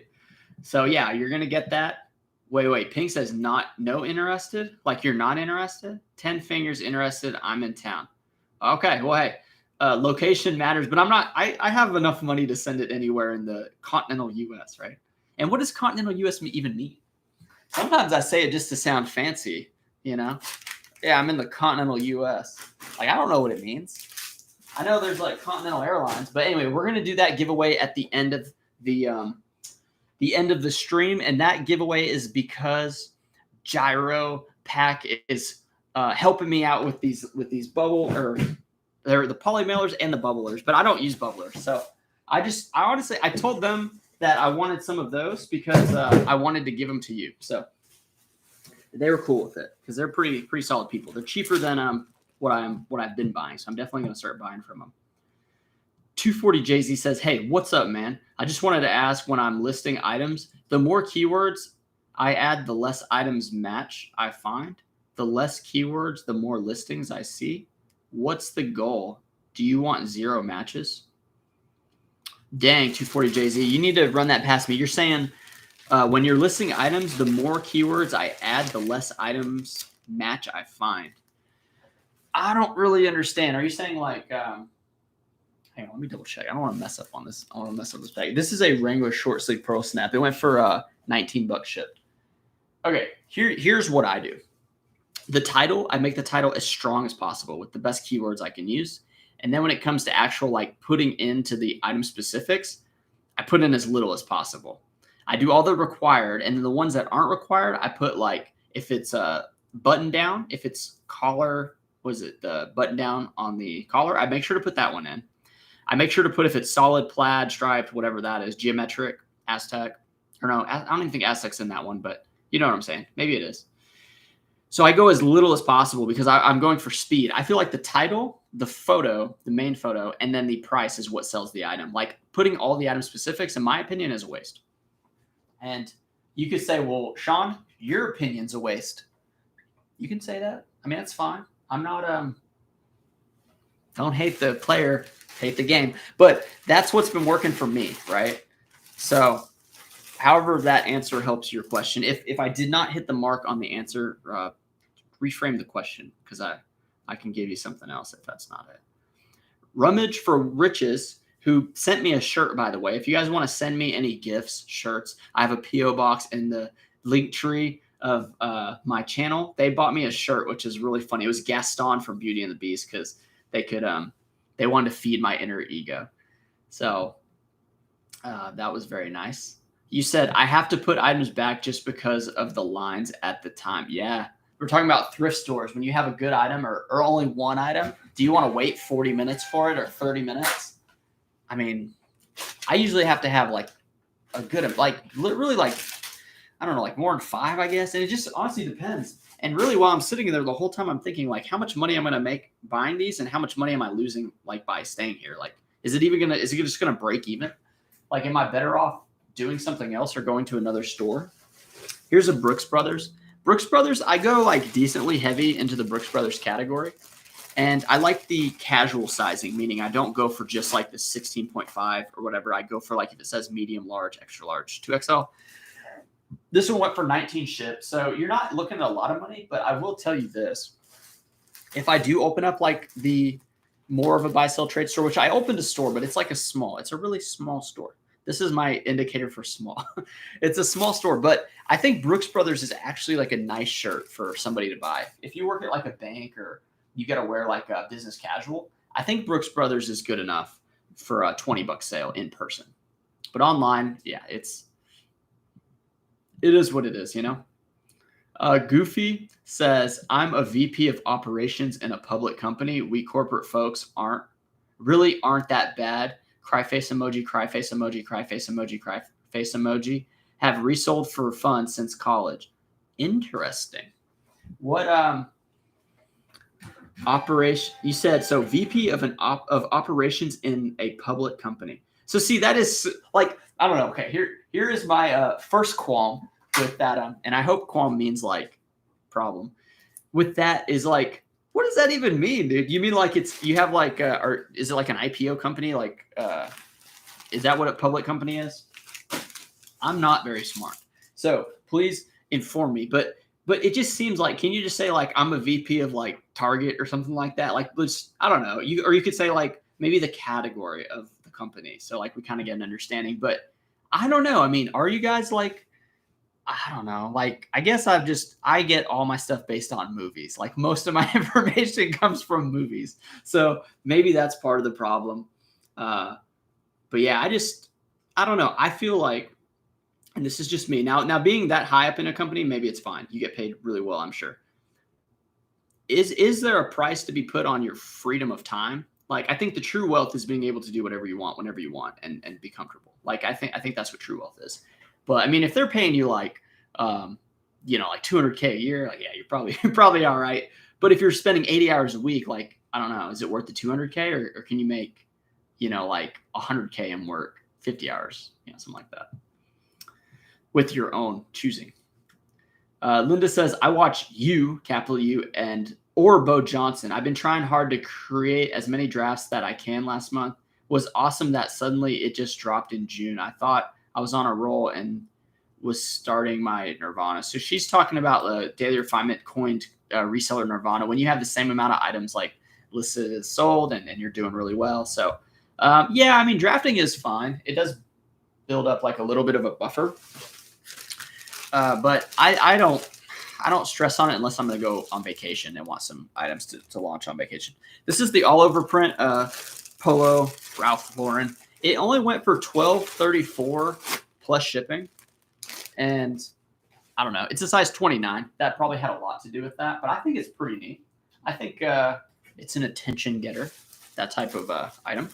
So yeah, you're going to get that. Wait. Pink says no interested. Like you're not interested. 10 fingers interested. I'm in town. Okay. Well, hey, location matters, but I'm not, I have enough money to send it anywhere in the continental US, right? And what does continental US even mean? Sometimes I say it just to sound fancy, you know? Yeah, I'm in the continental US. Like, I don't know what it means. I know there's like Continental Airlines, but anyway, we're going to do that giveaway at the end of the end of the stream. And that giveaway is because Gyro Pack is helping me out with these bubble, or they're the poly mailers and the bubblers, but I don't use bubblers. So I honestly, I told them that I wanted some of those because I wanted to give them to you. So they were cool with it because they're pretty solid people. They're cheaper than what I've been buying. So I'm definitely going to start buying from them. 240 Jay-Z says, hey, what's up, man? I just wanted to ask, when I'm listing items, the more keywords I add, the less items match I find. The less keywords, the more listings I see. What's the goal Do you want 0 matches? Dang, 240JZ. You need to run that past me. You're saying when you're listing items, the more keywords I add, the less items match I find. I don't really understand. Are you saying like, hang on, let me double check. I don't want to mess up on this. I don't want to mess up this bag. This is a Wrangler short sleeve pearl snap. It went for $19 shipped. Okay, here's what I do. The title, I make the title as strong as possible with the best keywords I can use. And then when it comes to actual like putting into the item specifics, I put in as little as possible. I do all the required, and then the ones that aren't required, I put like if it's a button down, if it's collar, was it the button down on the collar? I make sure to put that one in. I make sure to put if it's solid, plaid, striped, whatever that is, geometric, Aztec, or no, I don't even think Aztec's in that one, but you know what I'm saying. Maybe it is. So I go as little as possible because I'm going for speed. I feel like the title, the photo, the main photo, and then the price is what sells the item. Like putting all the item specifics, in my opinion, is a waste. And you could say, well, Sean, your opinion's a waste. You can say that. I mean, that's fine. I'm not, don't hate the player, hate the game. But that's what's been working for me, right? So however that answer helps your question. If I did not hit the mark on the answer, reframe the question because I can give you something else if that's not it. Rummage for Riches, who sent me a shirt, by the way. If you guys want to send me any gifts, shirts, I have a P.O. box in the link tree of my channel. They bought me a shirt, which is really funny. It was Gaston from Beauty and the Beast because they could they wanted to feed my inner ego. So that was very nice. You said, I have to put items back just because of the lines at the time. Yeah. We're talking about thrift stores. When you have a good item or only one item, do you want to wait 40 minutes for it or 30 minutes? I mean, I usually have to have like a good, like really like, I don't know, like more than 5, I guess. And it just honestly depends. And really while I'm sitting there the whole time, I'm thinking like how much money I'm going to make buying these and how much money am I losing like by staying here? Like, is it just going to break even? Like, am I better off doing something else or going to another store? Here's a Brooks Brothers. Brooks Brothers, I go like decently heavy into the Brooks Brothers category. And I like the casual sizing, meaning I don't go for just like the 16.5 or whatever. I go for like if it says medium, large, extra large, 2XL. This one went for 19 shipped. So you're not looking at a lot of money, but I will tell you this. If I do open up like the more of a buy, sell, trade store, which I opened a store, but it's like it's a really small store. This is my indicator for small. It's a small store, but I think Brooks Brothers is actually like a nice shirt for somebody to buy. If you work at like a bank or you got to wear like a business casual, I think Brooks Brothers is good enough for a $20 sale in person. But online, yeah, it is what it is, you know? Goofy says, I'm a VP of operations in a public company. We corporate folks aren't that bad. Cry face emoji, cry face emoji, cry face emoji, cry face emoji. Have resold for fun since college. Interesting. What operation you said? So VP of of operations in a public company. So see, that is like, I don't know. Okay, here is my first qualm with that. And I hope qualm means like problem. With that is like, what does that even mean, dude? You mean like you have like, or is it like an IPO company? Like, is that what a public company is? I'm not very smart. So please inform me. But it just seems like, can you just say like, I'm a VP of like Target or something like that? Like, I don't know. Or you could say like maybe the category of the company. So like we kind of get an understanding, but I don't know. I mean, are you guys like, I don't know. Like, I guess I get all my stuff based on movies. Like most of my information comes from movies. So maybe that's part of the problem. But yeah, I don't know. I feel like, and this is just me now being that high up in a company, maybe it's fine. You get paid really well, I'm sure. Is there a price to be put on your freedom of time? Like, I think the true wealth is being able to do whatever you want, whenever you want and be comfortable. Like, I think that's what true wealth is. But I mean, if they're paying you like, like $200K a year, like, yeah, you're probably all right. But if you're spending 80 hours a week, like, I don't know, is it worth the $200K or can you make, like 100K and work 50 hours, something like that with your own choosing. Linda says, I watch you, capital U, and or Bo Johnson. I've been trying hard to create as many drafts that I can last month. Was awesome that suddenly it just dropped in June. I thought I was on a roll and was starting my Nirvana. So she's talking about the daily refinement coined reseller Nirvana when you have the same amount of items like listed as sold and you're doing really well. So yeah, I mean, drafting is fine. It does build up like a little bit of a buffer. But I don't stress on it unless I'm going to go on vacation and want some items to launch on vacation. This is the all over print Polo Ralph Lauren. It only went for $12.34 plus shipping. And I don't know, it's a size 29. That probably had a lot to do with that, but I think it's pretty neat. I think it's an attention getter, that type of item.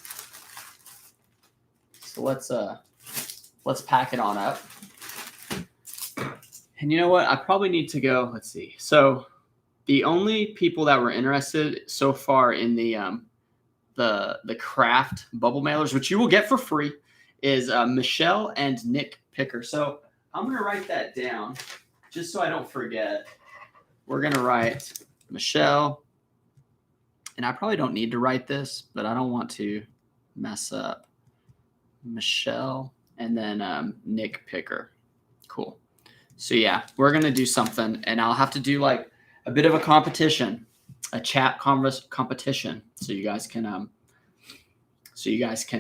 So let's pack it on up. And you know what? I probably need to go. Let's see. So the only people that were interested so far in the craft bubble mailers, which you will get for free, is Michelle and Nick Picker. So I'm going to write that down just so I don't forget. We're going to write Michelle. And I probably don't need to write this, but I don't want to mess up. Michelle and then Nick Picker. Cool. So yeah, we're going to do something, and I'll have to do like a bit of a competition, a chat competition. So you guys can,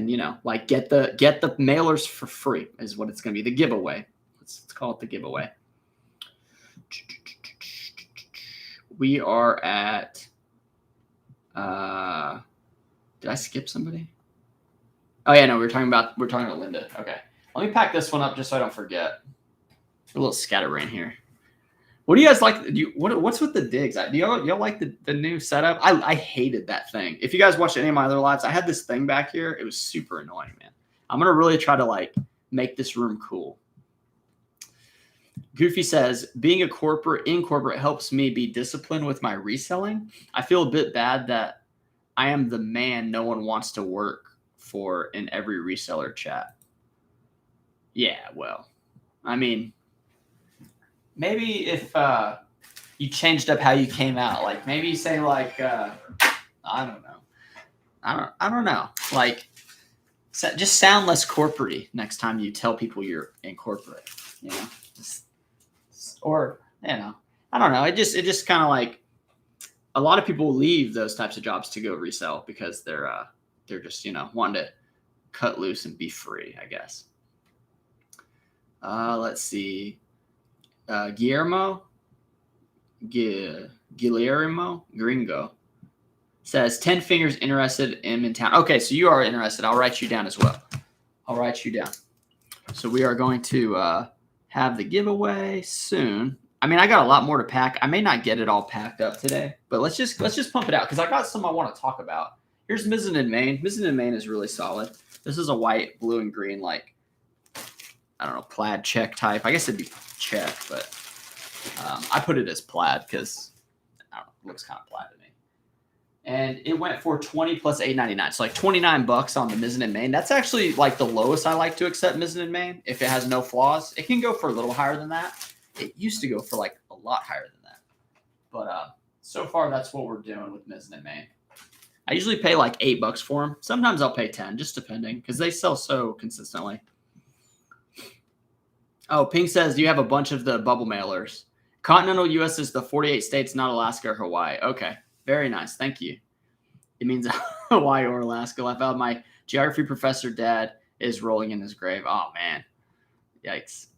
you know, like get the mailers for free is what it's going to be. The giveaway. Let's call it the giveaway. We are at, did I skip somebody? Oh yeah, no, we're talking about Linda. Okay. Let me pack this one up just so I don't forget. A little scatterbrain here. What do you guys like? What's with the digs? Do y'all like the new setup? I hated that thing. If you guys watched any of my other lives, I had this thing back here. It was super annoying, man. I'm gonna really try to like make this room cool. Goofy says, being in corporate helps me be disciplined with my reselling. I feel a bit bad that I am the man no one wants to work for in every reseller chat. Yeah, well, I mean, maybe if you changed up how you came out, like maybe you say like, I don't know, like just sound less corporate-y next time you tell people you're in corporate, you know, or, you know, I don't know. It just kind of like a lot of people leave those types of jobs to go resell because they're just, you know, wanting to cut loose and be free, I guess. Let's see. Guillermo Gringo says 10 fingers interested in town. Okay, so you are interested. I'll write you down as well. I'll write you down. So we are going to have the giveaway soon. I mean, I got a lot more to pack. I may not get it all packed up today, but let's just pump it out because I got some I want to talk about. Here's Mizzen in Maine. Mizzen in Maine is really solid. This is a white, blue, and green, like, I don't know, plaid check type. I guess it'd be check, but I put it as plaid because it looks kind of plaid to me. And it went for 20 plus $8.99. So like $29 on the Mizzen in Maine. That's actually like the lowest I like to accept Mizzen in Maine. If it has no flaws, it can go for a little higher than that. It used to go for like a lot higher than that. But so far, that's what we're doing with Mizzen in Maine. I usually pay like $8 for them. Sometimes I'll pay 10, just depending, because they sell so consistently. Oh, Pink says, do you have a bunch of the bubble mailers? Continental U.S. is the 48 states, not Alaska or Hawaii. Okay, very nice. Thank you. It means Hawaii or Alaska. I found my geography professor dad is rolling in his grave. Oh, man. Yikes.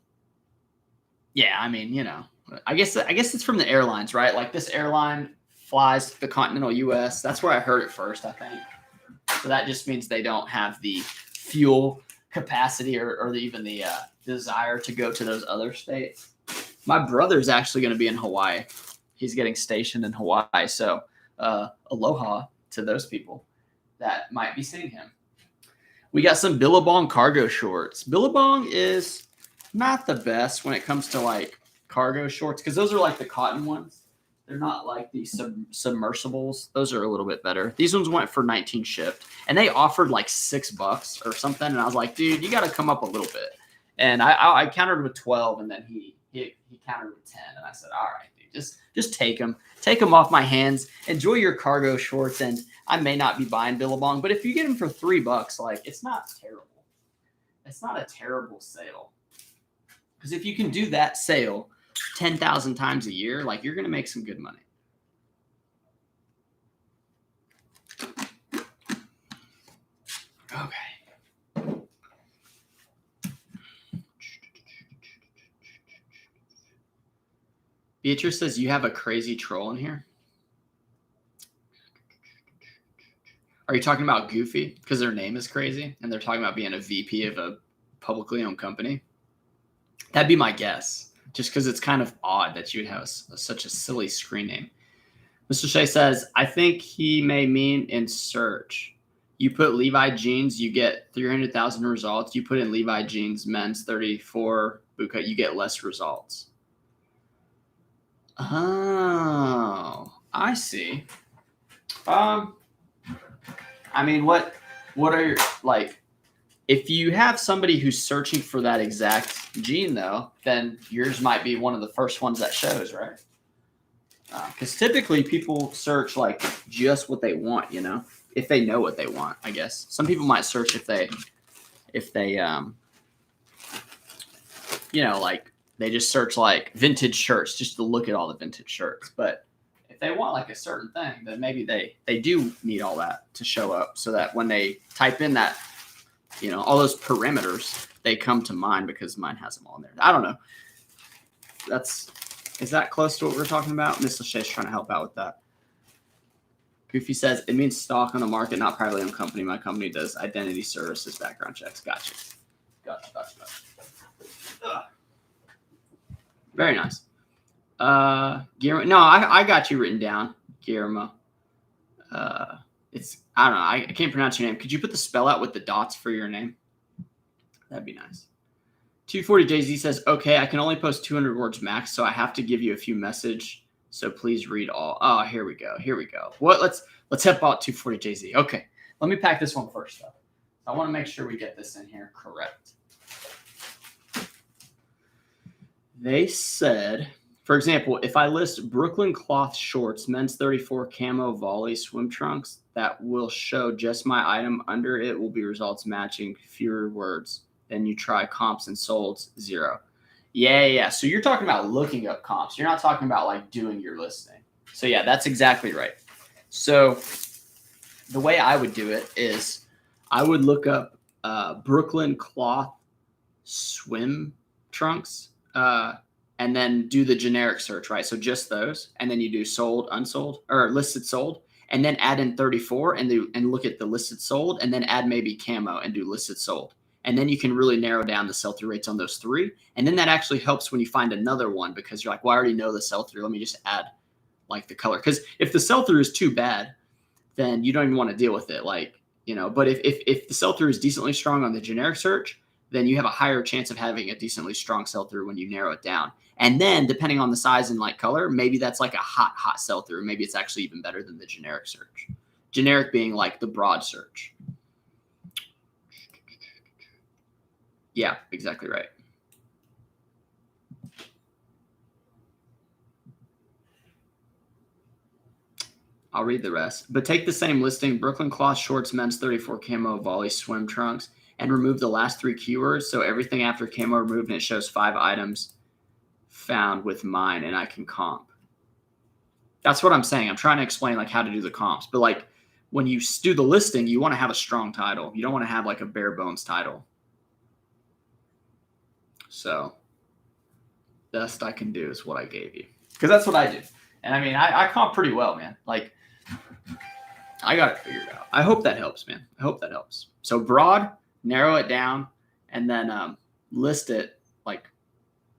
Yeah, I mean, you know, I guess it's from the airlines, right? Like this airline flies to the continental U.S. That's where I heard it first, I think. So that just means they don't have the fuel capacity or even the desire to go to those other states. My brother's actually going to be in Hawaii. He's getting stationed in Hawaii. So aloha to those people that might be seeing him. We got some Billabong cargo shorts. Billabong is not the best when it comes to like cargo shorts because those are like the cotton ones. They're not like the submersibles. Those are a little bit better. These ones went for 19 shipped, and they offered like $6 or something. And I was like, dude, you got to come up a little bit. And I countered with 12, and then he countered with 10, and I said, all right, dude, Just take them. Take them off my hands. Enjoy your cargo shorts. And I may not be buying Billabong, but if you get them for $3, like, it's not terrible. It's not a terrible sale. Because if you can do that sale 10,000 times a year, like, you're going to make some good money. Okay. Beatrice says you have a crazy troll in here. Are you talking about Goofy? Because their name is crazy and they're talking about being a VP of a publicly owned company. That'd be my guess. Just because it's kind of odd that you would have such a silly screen name. Mr. Shea says, I think he may mean in search. You put Levi jeans, you get 300,000 results. You put in Levi jeans, men's 34 bootcut, you get less results. Oh, I see. I mean, what are your, like, if you have somebody who's searching for that exact gene, though, then yours might be one of the first ones that shows, right? Because typically people search, like, just what they want, you know, if they know what they want, I guess. Some people might search if they you know, like, they just search, like, vintage shirts just to look at all the vintage shirts. But if they want, like, a certain thing, then maybe they do need all that to show up so that when they type in that, you know, all those parameters, they come to mine because mine has them all in there. I don't know. Is that close to what we're talking about? Miss Lachey's trying to help out with that. Goofy says, it means stock on the market, not privately owned company. My company does identity services, background checks. Gotcha. Very nice. Guillermo, no, I got you written down, Guillermo. It's, I don't know. I can't pronounce your name. Could you put the spell out with the dots for your name? That'd be nice. 240 Jay-Z says, okay, I can only post 200 words max, so I have to give you a few message. So please read all. Oh, here we go. What? Let's help out 240 Jay-Z. Okay. Let me pack this one first, though. I want to make sure we get this in here correct. They said, for example, if I list Brooklyn cloth shorts, men's 34 camo volley swim trunks, that will show just my item. Under it will be results matching fewer words. Then you try comps and solds 0. Yeah. So you're talking about looking up comps. You're not talking about, like, doing your listing. So yeah, that's exactly right. So the way I would do it is I would look up Brooklyn cloth swim trunks, and then do the generic search, right? So just those, and then you do sold, unsold, or listed, sold, and then add in 34 and look at the listed, sold, and then add maybe camo and do listed, sold. And then you can really narrow down the sell-through rates on those 3. And then that actually helps when you find another one because you're like, well, I already know the sell-through. Let me just add, like, the color. Because if the sell-through is too bad, then you don't even want to deal with it. Like, you know, but if the sell-through is decently strong on the generic search, then you have a higher chance of having a decently strong sell-through when you narrow it down. And then depending on the size and, like, color, maybe that's like a hot sell-through. Maybe it's actually even better than the generic search. Generic being like the broad search. Yeah, exactly right. I'll read the rest. But take the same listing, Brooklyn cloth shorts, men's 34 camo volley swim trunks, and remove the last 3 keywords. So everything after camo removed, and it shows 5 items found with mine, and I can comp. That's what I'm saying. I'm trying to explain, like, how to do the comps. But, like, when you do the listing, you want to have a strong title. You don't want to have, like, a bare bones title. So best I can do is what I gave you. Because that's what I do. And, I mean, I comp pretty well, man. Like, I got it figured out. I hope that helps, man. I hope that helps. So broad, narrow it down, and then list it, like,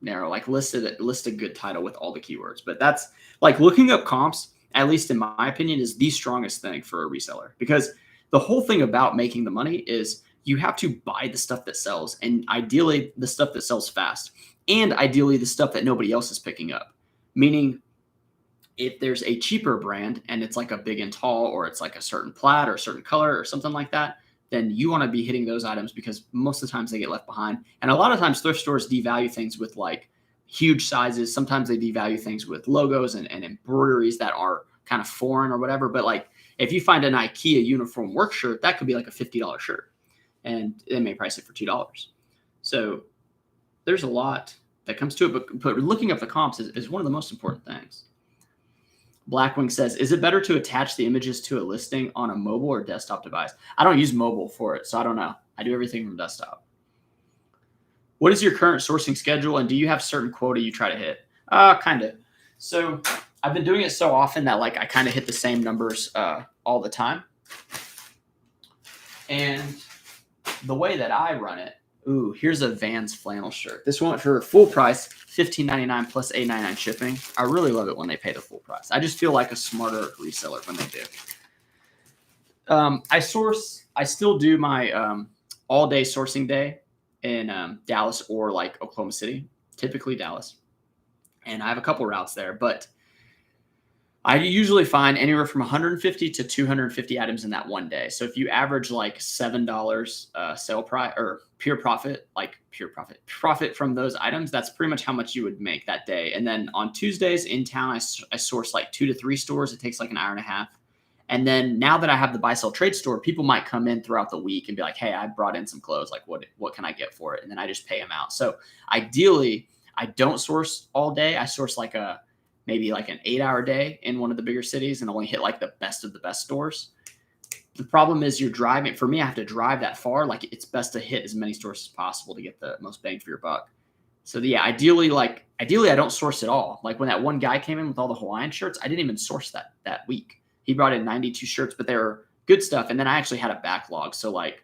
narrow, like, list a good title with all the keywords. But that's, like, looking up comps, at least in my opinion, is the strongest thing for a reseller. Because the whole thing about making the money is you have to buy the stuff that sells, and ideally the stuff that sells fast, and ideally the stuff that nobody else is picking up. Meaning, if there's a cheaper brand and it's like a big and tall, or it's like a certain plaid or a certain color or something like that, then you want to be hitting those items because most of the times they get left behind. And a lot of times thrift stores devalue things with, like, huge sizes. Sometimes they devalue things with logos and embroideries that are kind of foreign or whatever. But like if you find an IKEA uniform work shirt, that could be like a $50 shirt, and they may price it for $2. So there's a lot that comes to it, but looking up the comps is one of the most important things. Blackwing says, is it better to attach the images to a listing on a mobile or desktop device? I don't use mobile for it, so I don't know. I do everything from desktop. What is your current sourcing schedule, and do you have certain quota you try to hit? Kind of. So I've been doing it so often that like I kind of hit the same numbers all the time. And the way that I run it, here's a Vans flannel shirt. This went for full price, $15.99 plus $8.99 shipping. I really love it when they pay the full price. I just feel like a smarter reseller when they do. I still do my all-day sourcing day in Dallas or like Oklahoma City, typically Dallas. And I have a couple routes there, but I usually find anywhere from 150 to 250 items in that one day. So if you average like $7 sale price or profit from those items, that's pretty much how much you would make that day. And then on Tuesdays in town, I source like 2 to 3 stores. It takes like an hour and a half. And then now that I have the buy sell trade store, people might come in throughout the week and be like, hey, I brought in some clothes. Like what can I get for it? And then I just pay them out. So ideally I don't source all day. I source like maybe like an 8-hour day in one of the bigger cities and only hit like the best of the best stores. The problem is you're driving. For me, I have to drive that far. Like it's best to hit as many stores as possible to get the most bang for your buck. So yeah, ideally I don't source it all. Like when that one guy came in with all the Hawaiian shirts, I didn't even source that week. He brought in 92 shirts, but they were good stuff. And then I actually had a backlog. So like,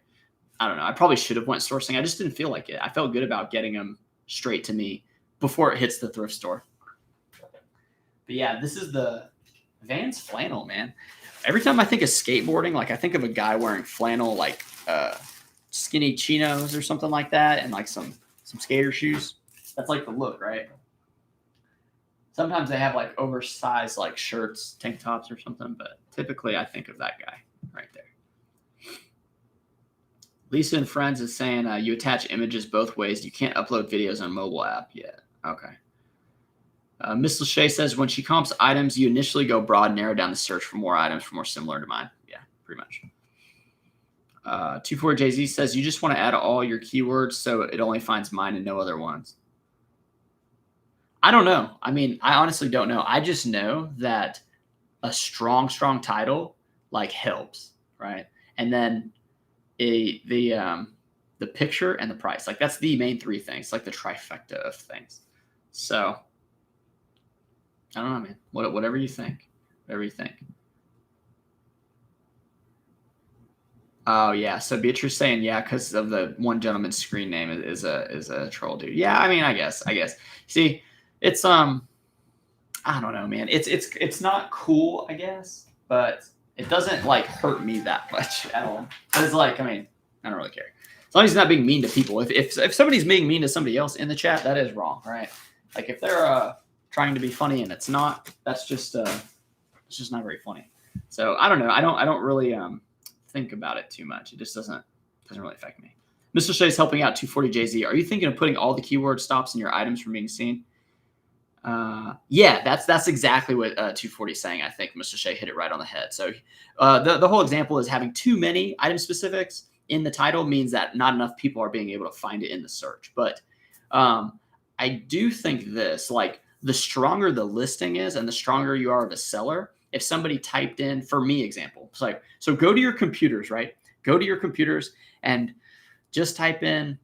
I don't know. I probably should have went sourcing. I just didn't feel like it. I felt good about getting them straight to me before it hits the thrift store. But yeah, this is the Vans flannel, man. Every time I think of skateboarding, like I think of a guy wearing flannel, like skinny chinos or something like that, and like some skater shoes. That's like the look, right? Sometimes they have like oversized like shirts, tank tops or something, but typically I think of that guy right there. Lisa and Friends is saying you attach images both ways. You can't upload videos on mobile app yet. Okay. Miss Lachey says when she comps items, you initially go broad, narrow down the search for more items for more similar to mine. Yeah, pretty much. 24JZ says you just want to add all your keywords so it only finds mine and no other ones. I don't know. I mean, I honestly don't know. I just know that a strong title like helps, right? And then the picture and the price, like that's the main 3 things, like the trifecta of things. So I don't know, man. Whatever you think. Whatever you think. Oh yeah. So Beatrice saying yeah, because of the one gentleman's screen name is a troll dude. Yeah, I mean, I guess. See, it's I don't know, man. It's not cool, I guess, but it doesn't like hurt me that much at all. But it's like, I mean, I don't really care. As long as he's not being mean to people. If somebody's being mean to somebody else in the chat, that is wrong, right? Like if they're trying to be funny and it's not, that's just it's just not very funny. So I don't know. I don't really think about it too much. It just doesn't really affect me. Mr. Shea is helping out 240JZ. Are you thinking of putting all the keyword stops in your items from being seen? Yeah, that's exactly what 240 is saying. I think Mr. Shea hit it right on the head. So the whole example is having too many item specifics in the title means that not enough people are being able to find it in the search. But I do think this, like the stronger the listing is and the stronger you are of a seller, if somebody typed in, for me example, it's like, so go to your computers, right? Go to your computers and just type in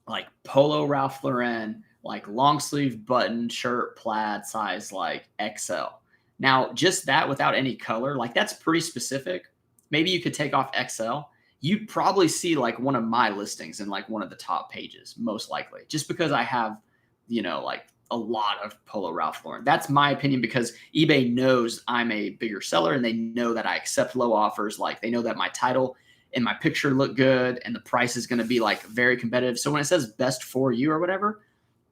like Polo Ralph Lauren, like long sleeve button shirt, plaid size, like XL. Now, just that without any color, like that's pretty specific. Maybe you could take off XL. You'd probably see like one of my listings in like one of the top pages, most likely, just because I have, like a lot of Polo Ralph Lauren. That's my opinion because eBay knows I'm a bigger seller and they know that I accept low offers. Like they know that my title and my picture look good and the price is going to be like very competitive. So when it says best for you or whatever,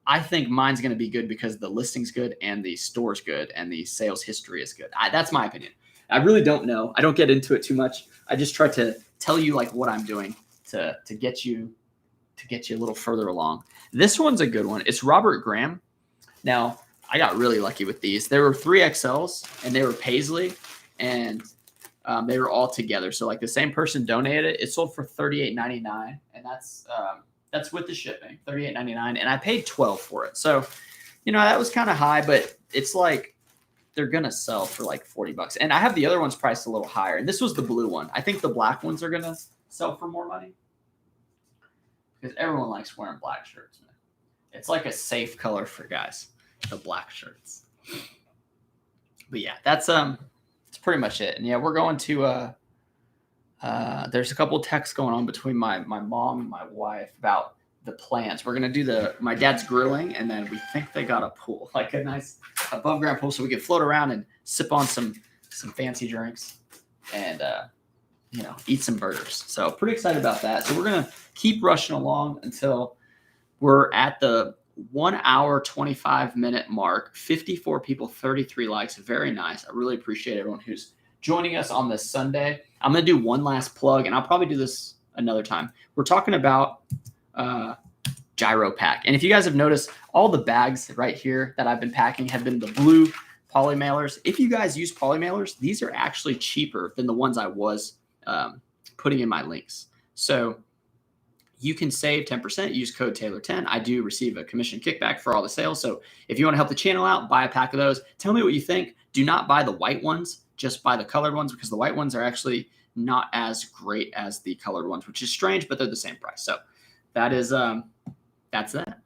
I think mine's going to be good because the listing's good and the store's good and the sales history is good. That's my opinion. I really don't know. I don't get into it too much. I just try to tell you like what I'm doing to get you a little further along. This one's a good one. It's Robert Graham. Now, I got really lucky with these. There were 3XLs, and they were paisley, and they were all together. So like the same person donated it. It sold for $38.99, and that's with the shipping, $38.99, and I paid $12 for it. So, you know, that was kind of high, but it's like they're gonna sell for like $40. And I have the other ones priced a little higher. And this was the blue one. I think the black ones are gonna sell for more money because everyone likes wearing black shirts, man. It's like a safe color for guys, the black shirts. But yeah, that's pretty much it. And yeah, we're going to there's a couple texts going on between my mom and my wife about the plans. We're gonna do my dad's grilling, and then we think they got a pool, like a nice above ground pool, so we can float around and sip on some fancy drinks and you know, eat some burgers. So pretty excited about that. So we're gonna keep rushing along until we're at the 1 hour 25-minute mark. 54 people, 33 likes. Very nice. I really appreciate everyone who's joining us on this Sunday. I'm going to do one last plug, and I'll probably do this another time. We're talking about gyro pack. And if you guys have noticed, all the bags right here that I've been packing have been the blue poly mailers. If you guys use poly mailers, these are actually cheaper than the ones I was putting in my links. So you can save 10%. Use code Taylor10. I do receive a commission kickback for all the sales. So if you want to help the channel out, buy a pack of those. Tell me what you think. Do not buy the white ones. Just buy the colored ones, because the white ones are actually not as great as the colored ones, which is strange, but they're the same price. So that is that's that.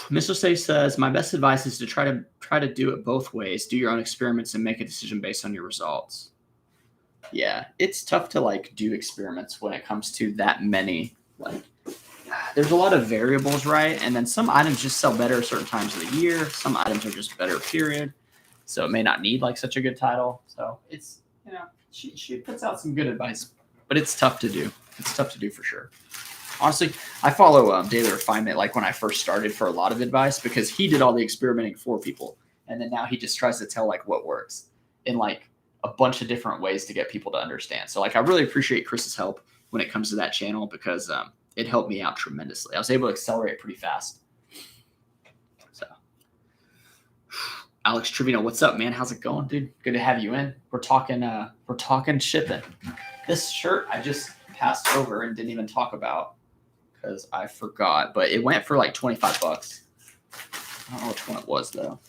Mr. Safe says, my best advice is to try to do it both ways. Do your own experiments and make a decision based on your results. Yeah, it's tough to like do experiments when it comes to that many. Like, there's a lot of variables, right? And then some items just sell better certain times of the year. Some items are just better, period. So it may not need like such a good title. So it's, you know, she puts out some good advice, but it's tough to do. It's tough to do for sure. Honestly, I follow Daily Refinement like when I first started for a lot of advice, because he did all the experimenting for people. And then now he just tries to tell like what works in like a bunch of different ways to get people to understand. So like I really appreciate Chris's help when it comes to that channel, because it helped me out tremendously. I was able to accelerate pretty fast. So Alex Trevino, what's up, man? How's it going, dude? Good to have you in. We're talking shipping. This shirt I just passed over and didn't even talk about because I forgot, but it went for like $25. I don't know which one it was though.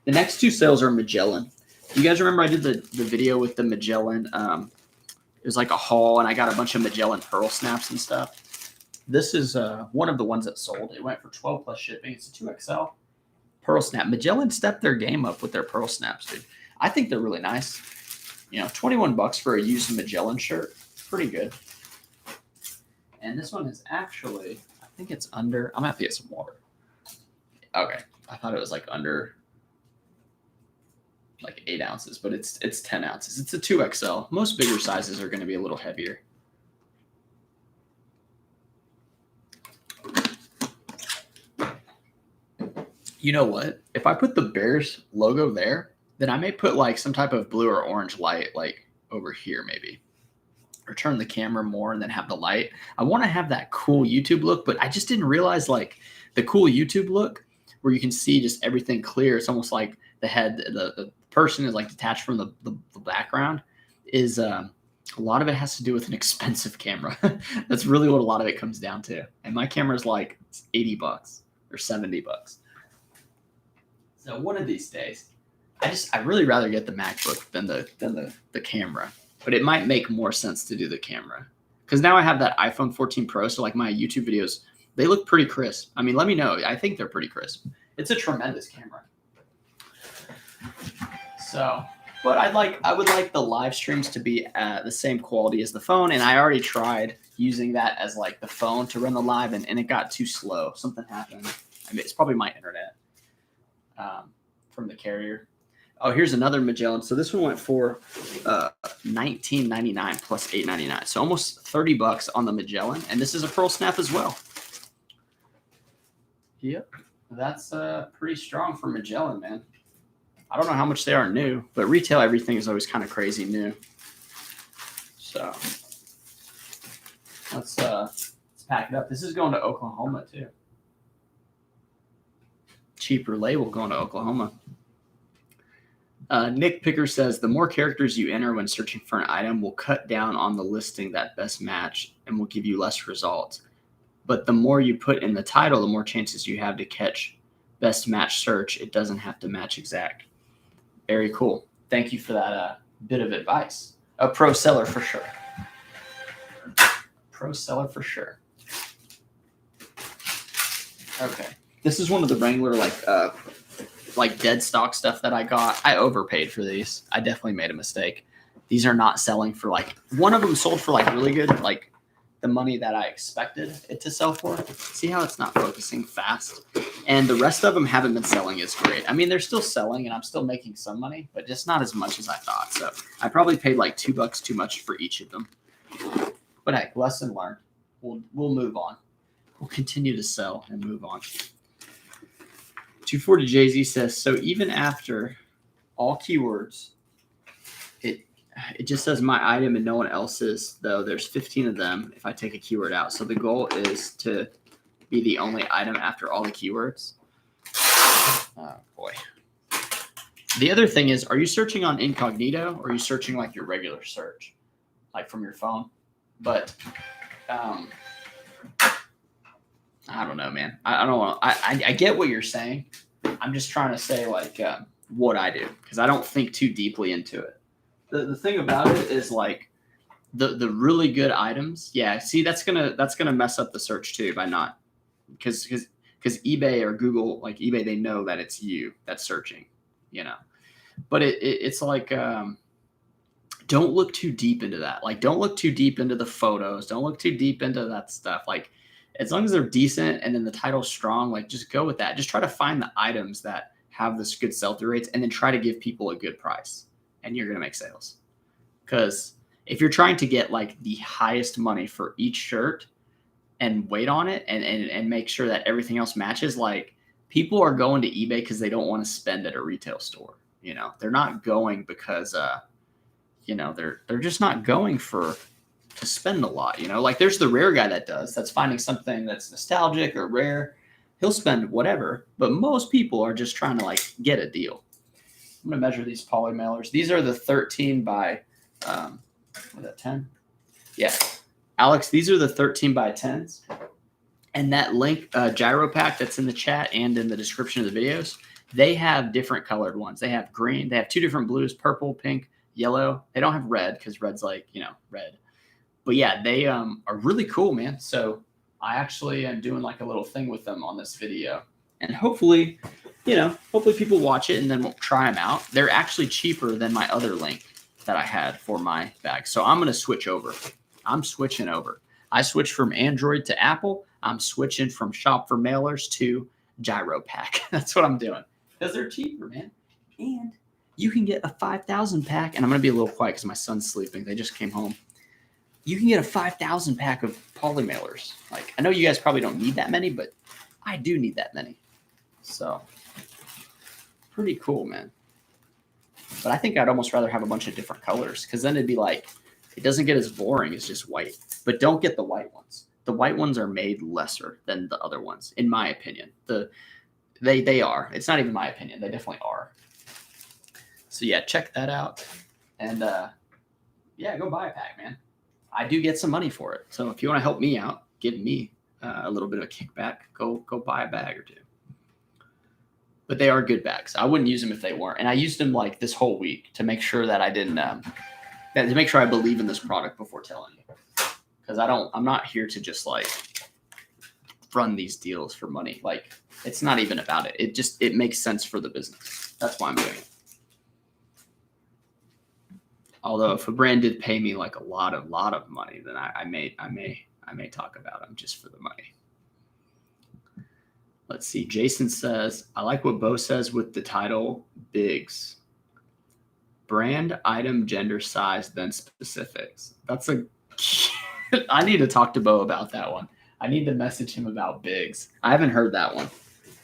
The next two sales are Magellan. You guys remember I did the video with the Magellan? It was like a haul, and I got a bunch of Magellan pearl snaps and stuff. This is one of the ones that sold. It went for 12 plus shipping. It's a 2XL pearl snap. Magellan stepped their game up with their pearl snaps, dude. I think they're really nice. You know, $21 for a used Magellan shirt. Pretty good. And this one is actually, I think it's under, I'm gonna have to get some water. Okay. I thought it was like under like 8 ounces, but it's 10 ounces. It's a 2XL. Most bigger sizes are going to be a little heavier. You know what? If I put the Bears logo there, then I may put like some type of blue or orange light like over here maybe. Or turn the camera more and then have the light. I want to have that cool YouTube look, but I just didn't realize like the cool YouTube look where you can see just everything clear. It's almost like the head, the person is like detached from the background, is a lot of it has to do with an expensive camera. That's really what a lot of it comes down to. And my camera is like $80 or $70. So one of these days, I really rather get the MacBook than the camera. But it might make more sense to do the camera, because now I have that iPhone 14 Pro. So like my YouTube videos, they look pretty crisp. I mean, let me know. I think they're pretty crisp. It's a tremendous camera. So, but I would like the live streams to be the same quality as the phone. And I already tried using that as like the phone to run the live, and it got too slow. Something happened. I mean, it's probably my internet from the carrier. Oh, here's another Magellan. So this one went for $19.99 plus $8.99. So almost $30 on the Magellan. And this is a pearl snap as well. Yep. That's pretty strong for Magellan, man. I don't know how much they are new, but retail everything is always kind of crazy new. So let's pack it up. This is going to Oklahoma too. cheaper label going to Oklahoma. Nick Picker says the more characters you enter when searching for an item will cut down on the listing that best match and will give you less results. But the more you put in the title, the more chances you have to catch best match search. It doesn't have to match exact. Very cool. Thank you for that bit of advice. A pro seller for sure. Pro seller for sure. Okay. This is one of the Wrangler like dead stock stuff that I got. I overpaid for these. I definitely made a mistake. These are not selling for like, one of them sold for like really good, like the money that I expected it to sell for. See how it's not focusing fast? And the rest of them haven't been selling as great. I mean, they're still selling and I'm still making some money, but just not as much as I thought. So I probably paid like $2 too much for each of them. But heck, lesson learned. We'll move on. We'll continue to sell and move on. 240 Jay-Z says, so even after all keywords, it just says my item and no one else's, though there's 15 of them if I take a keyword out. So the goal is to be the only item after all the keywords. Oh, boy. The other thing is, are you searching on incognito or are you searching like your regular search, like from your phone? But I don't know, man. I don't know. I get what you're saying. I'm just trying to say like what I do because I don't think too deeply into it. The thing about it is like the really good items. Yeah, see that's gonna mess up the search too by not because eBay or Google, like eBay, they know that it's you that's searching, you know. But it's like don't look too deep into that. Like don't look too deep into the photos. Don't look too deep into that stuff. Like as long as they're decent and then the title's strong, like just go with that. Just try to find the items that have this good sell-through rates and then try to give people a good price and you're going to make sales. Because if you're trying to get like the highest money for each shirt and wait on it and make sure that everything else matches, like people are going to eBay because they don't want to spend at a retail store. You know, they're not going because, you know, they're just not going to spend a lot, you know, like there's the rare guy that's finding something that's nostalgic or rare. He'll spend whatever, but most people are just trying to like get a deal. I'm going to measure these poly mailers. These are the 13 by, was that 10? Yeah. Alex, these are the 13 by 10s. And that link, gyro pack that's in the chat and in the description of the videos, they have different colored ones. They have green. They have two different blues, purple, pink, yellow. They don't have red because red's like, you know, red. But yeah, they are really cool, man. So I actually am doing like a little thing with them on this video. And hopefully, you know, hopefully people watch it and then we'll try them out. They're actually cheaper than my other link that I had for my bag. So I'm going to switch over. I'm switching over. I switched from Android to Apple. I'm switching from Shop for Mailers to Gyro Pack. That's what I'm doing. Because they're cheaper, man. And you can get a 5,000 pack. And I'm going to be a little quiet because my son's sleeping. They just came home. You can get a 5,000 pack of poly mailers. Like, I know you guys probably don't need that many, but I do need that many. So, pretty cool, man. But I think I'd almost rather have a bunch of different colors because then it'd be like, it doesn't get as boring as just white. But don't get the white ones. The white ones are made lesser than the other ones, in my opinion. They are. It's not even my opinion. They definitely are. So, yeah, check that out. And, yeah, go buy a pack, man. I do get some money for it. So if you want to help me out, give me a little bit of a kickback, go buy a bag or two. But they are good bags. I wouldn't use them if they weren't. And I used them like this whole week to make sure that I didn't, to make sure I believe in this product before telling you. Because I'm not here to just like run these deals for money. Like it's not even about it. It makes sense for the business. That's why I'm doing it. Although if a brand did pay me like a lot of money, then I may talk about them just for the money. Let's see. Jason says, I like what Bo says with the title Bigs. Brand, item, gender, size, then specifics. I need to talk to Bo about that one. I need to message him about Bigs. I haven't heard that one.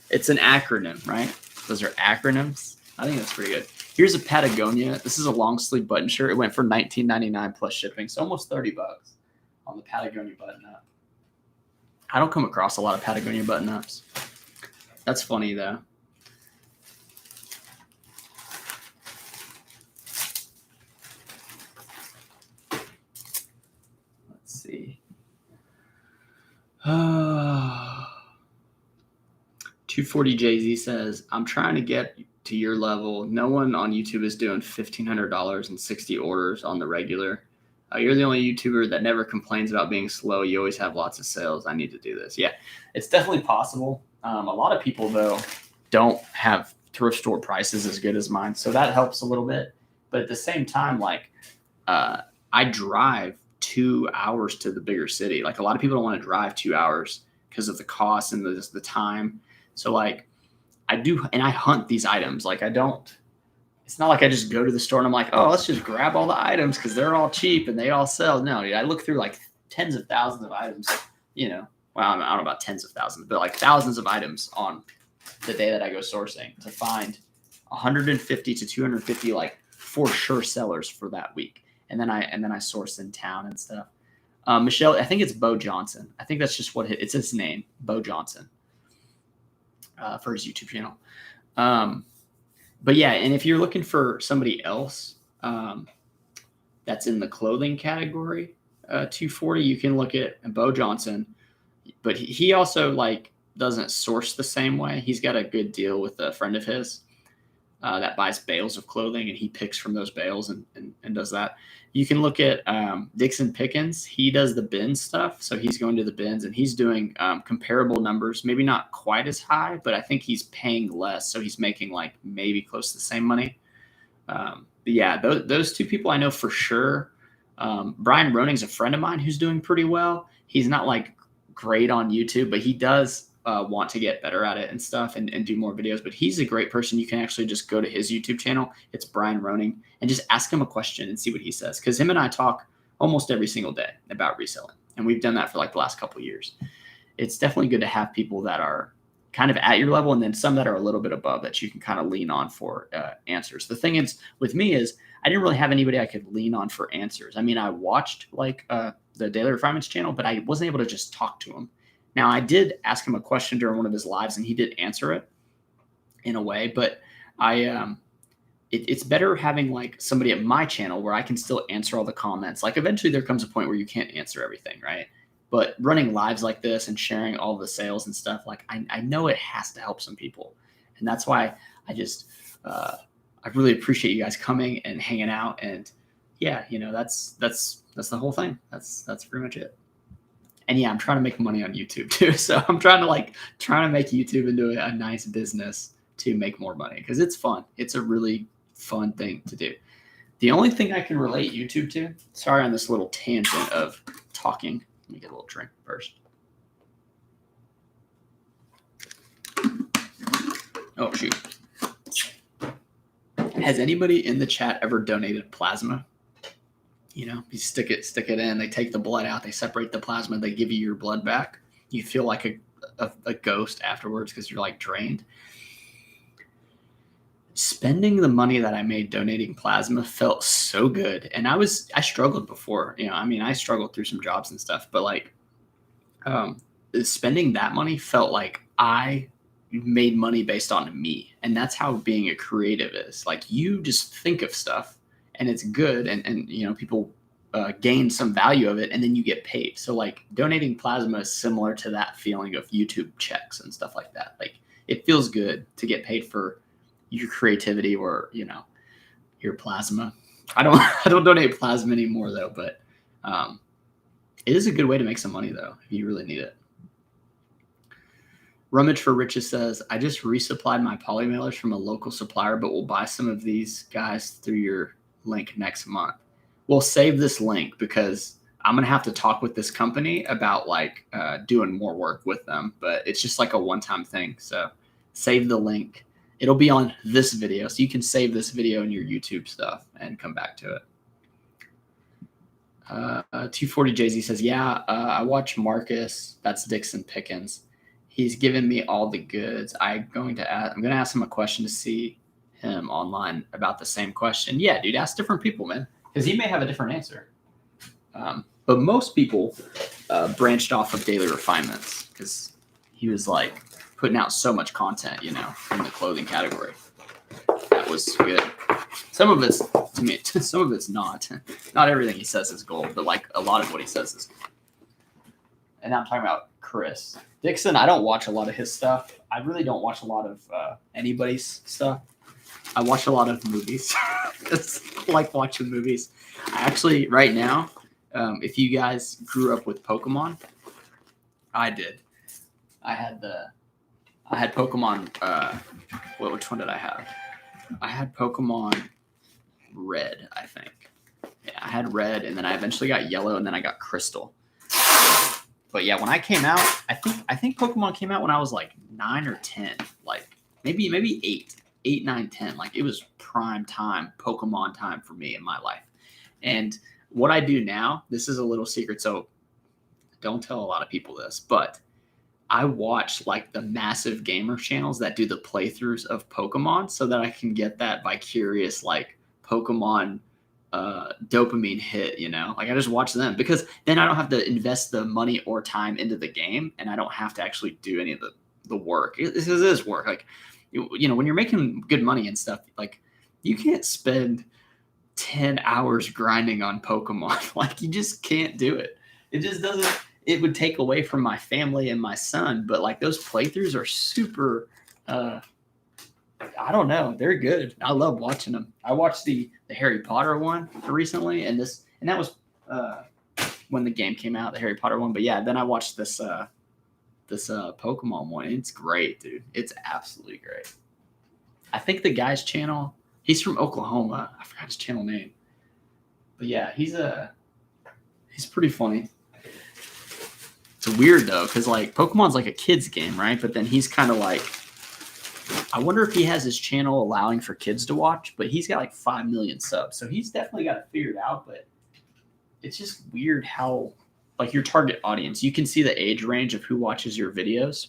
It's an acronym, right? Those are acronyms. I think that's pretty good. Here's a Patagonia. This is a long sleeve button shirt. It went for $19.99 plus shipping, so almost $30 on the Patagonia button up. I don't come across a lot of Patagonia button ups. That's funny though. see. 240 Jay-Z says, I'm trying to get to your level. No one on YouTube is doing $1,500 and 60 orders on the regular. You're the only YouTuber that never complains about being slow. You always have lots of sales. I need to do this. Yeah, it's definitely possible. A lot of people, though, don't have thrift store prices as good as mine. So that helps a little bit. But at the same time, like, I drive 2 hours to the bigger city. Like, a lot of people don't want to drive 2 hours because of the cost and the time. So, like, I do, and I hunt these items. Like, it's not like I just go to the store and I'm like, oh, let's just grab all the items because they're all cheap and they all sell. No, dude, I look through like tens of thousands of items, well, I don't know about tens of thousands, but like thousands of items on the day that I go sourcing to find 150 to 250, like, for sure sellers for that week. And then I source in town and stuff. Michelle, I think it's Bo Johnson. I think that's just it's his name, Bo Johnson, for his YouTube channel. But yeah, and if you're looking for somebody else that's in the clothing category, 240, you can look at Bo Johnson. But he also, like, doesn't source the same way. He's got a good deal with a friend of his that buys bales of clothing, and he picks from those bales and does that. You can look at Dixon Pickens. He does the bin stuff. So he's going to the bins and he's doing comparable numbers, maybe not quite as high, but I think he's paying less. So he's making like maybe close to the same money. But yeah, those two people I know for sure. Brian Roning's a friend of mine who's doing pretty well. He's not like great on YouTube, but he does want to get better at it and stuff and do more videos. But he's a great person. You can actually just go to his YouTube channel. It's Brian Roning, and just ask him a question and see what he says. Because him and I talk almost every single day about reselling. And we've done that for like the last couple of years. It's definitely good to have people that are kind of at your level, and then some that are a little bit above that you can kind of lean on for answers. The thing is with me is I didn't really have anybody I could lean on for answers. I mean, I watched like the Daily Refinements channel, but I wasn't able to just talk to him. Now, I did ask him a question during one of his lives, and he did answer it in a way. But it's better having like somebody at my channel where I can still answer all the comments. Like, eventually there comes a point where you can't answer everything, right? But running lives like this and sharing all the sales and stuff, like I know it has to help some people, and that's why I really appreciate you guys coming and hanging out. And yeah, that's the whole thing. That's pretty much it. And yeah, I'm trying to make money on YouTube too. So I'm trying to make YouTube into a nice business to make more money, because it's fun. It's a really fun thing to do. The only thing I can relate YouTube to, sorry on this little tangent of talking. Let me get a little drink first. Oh, shoot. Has anybody in the chat ever donated plasma? You stick it in, they take the blood out, they separate the plasma, they give you your blood back. You feel like a ghost afterwards because you're like drained. Spending the money that I made donating plasma felt so good. And I struggled before, I struggled through some jobs and stuff, but like spending that money felt like I made money based on me. And that's how being a creative is. Like, you just think of stuff and it's good, and people gain some value of it, and then you get paid. So like donating plasma is similar to that feeling of YouTube checks and stuff like that. Like, it feels good to get paid for your creativity or your plasma. I don't donate plasma anymore though, but it is a good way to make some money though if you really need it. Rummage for Riches says, I just resupplied my poly mailers from a local supplier, but will buy some of these guys through your link next month. We'll save this link because I'm going to have to talk with this company about like doing more work with them, but it's just like a one-time thing. So save the link. It'll be on this video. So you can save this video in your YouTube stuff and come back to it. 240 Jay-Z says, yeah, I watch Marcus. That's Dixon Pickens. He's given me all the goods. I'm going to ask him a question to see him online about the same question. Yeah, dude, ask different people, man, because he may have a different answer. But most people branched off of Daily Refinements because he was like putting out so much content, in the clothing category. That was good. Some of it's, to me, some of it's not. Not everything he says is gold, but like a lot of what he says is gold. and I'm talking about Chris Dixon. I don't watch a lot of his stuff. I really don't watch a lot of anybody's stuff. I watch a lot of movies. I like watching movies. I actually, right now, if you guys grew up with Pokemon, I did. I had Pokemon. Which one did I have? I had Pokemon Red, I think. Yeah, I had Red, and then I eventually got Yellow, and then I got Crystal. But yeah, when I came out, I think Pokemon came out when I was like 9 or 10, like maybe 8, 9, 10. Like it was prime time, Pokemon time for me in my life. And what I do now, this is a little secret, so don't tell a lot of people this, but I watch like the massive gamer channels that do the playthroughs of Pokemon so that I can get that vicarious like Pokemon dopamine hit, you know? Like I just watch them because then I don't have to invest the money or time into the game and I don't have to actually do any of the work. This is work. Like, you know, when you're making good money and stuff, like you can't spend 10 hours grinding on Pokemon. Like you just can't do it. It just doesn't. It would take away from my family and my son, but like those playthroughs are super, I don't know. They're good. I love watching them. I watched the Harry Potter one recently and that was when the game came out, the Harry Potter one. But yeah, then I watched this Pokemon one. It's great, dude. It's absolutely great. I think the guy's channel, he's from Oklahoma. I forgot his channel name. But yeah, he's pretty funny. It's weird though, because like Pokemon's like a kid's game, right? But then he's kind of like, I wonder if he has his channel allowing for kids to watch, but he's got like 5 million subs. So he's definitely got it figured out, but it's just weird how like your target audience, you can see the age range of who watches your videos.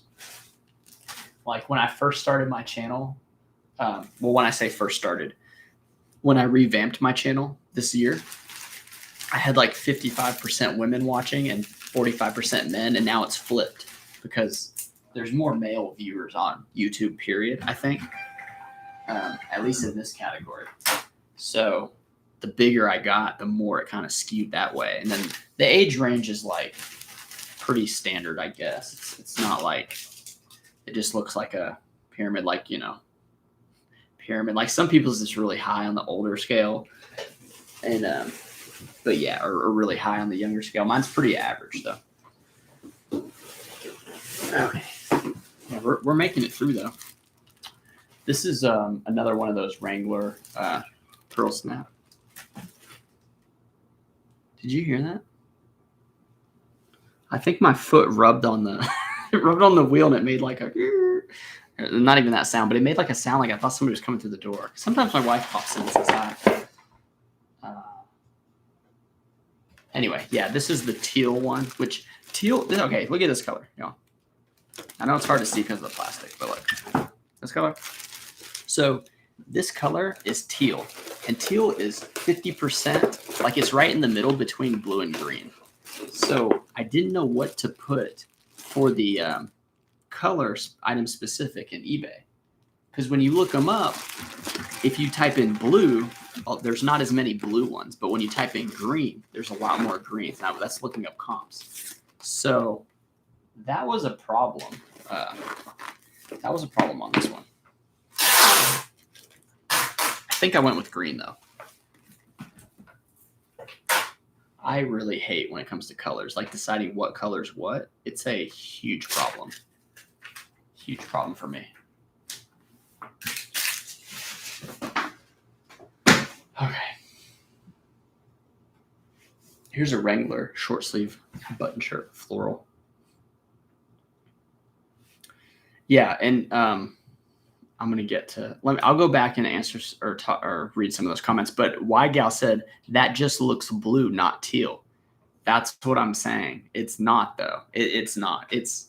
Like when I first started my channel, when I say first started, when I revamped my channel this year, I had like 55% women watching and 45% men, and now it's flipped because there's more male viewers on YouTube, period, I think, at least in this category. So the bigger I got, the more it kind of skewed that way. And then the age range is like pretty standard, I guess. It's not like it just looks like a pyramid, like, you know, pyramid. Like some people's just really high on the older scale. And, but yeah, or really high on the younger scale. Mine's pretty average though. Okay. Yeah, we're making it through though. This is another one of those Wrangler Pearl Snap. Did you hear that? I think my foot rubbed on the wheel and it made like a, not even that sound, but it made like a sound like I thought somebody was coming through the door. Sometimes my wife pops in and says hi. Anyway, yeah, this is the teal one, which teal, okay, look at this color. You know, I know it's hard to see because of the plastic, but look, this color. So this color is teal, and teal is 50%, like it's right in the middle between blue and green. So I didn't know what to put for the colors item specific in eBay. Because when you look them up, if you type in blue, there's not as many blue ones. But when you type in green, there's a lot more greens. Now that's looking up comps. So that was a problem. That was a problem on this one. I think I went with green though. I really hate when it comes to colors, like deciding what color's what. It's a huge problem. Huge problem for me. Okay. Here's a Wrangler short sleeve button shirt, floral. Yeah, and I'm gonna get to. I'll go back and answer or read some of those comments. But Y Gal said that just looks blue, not teal. That's what I'm saying. It's not though. It's not. It's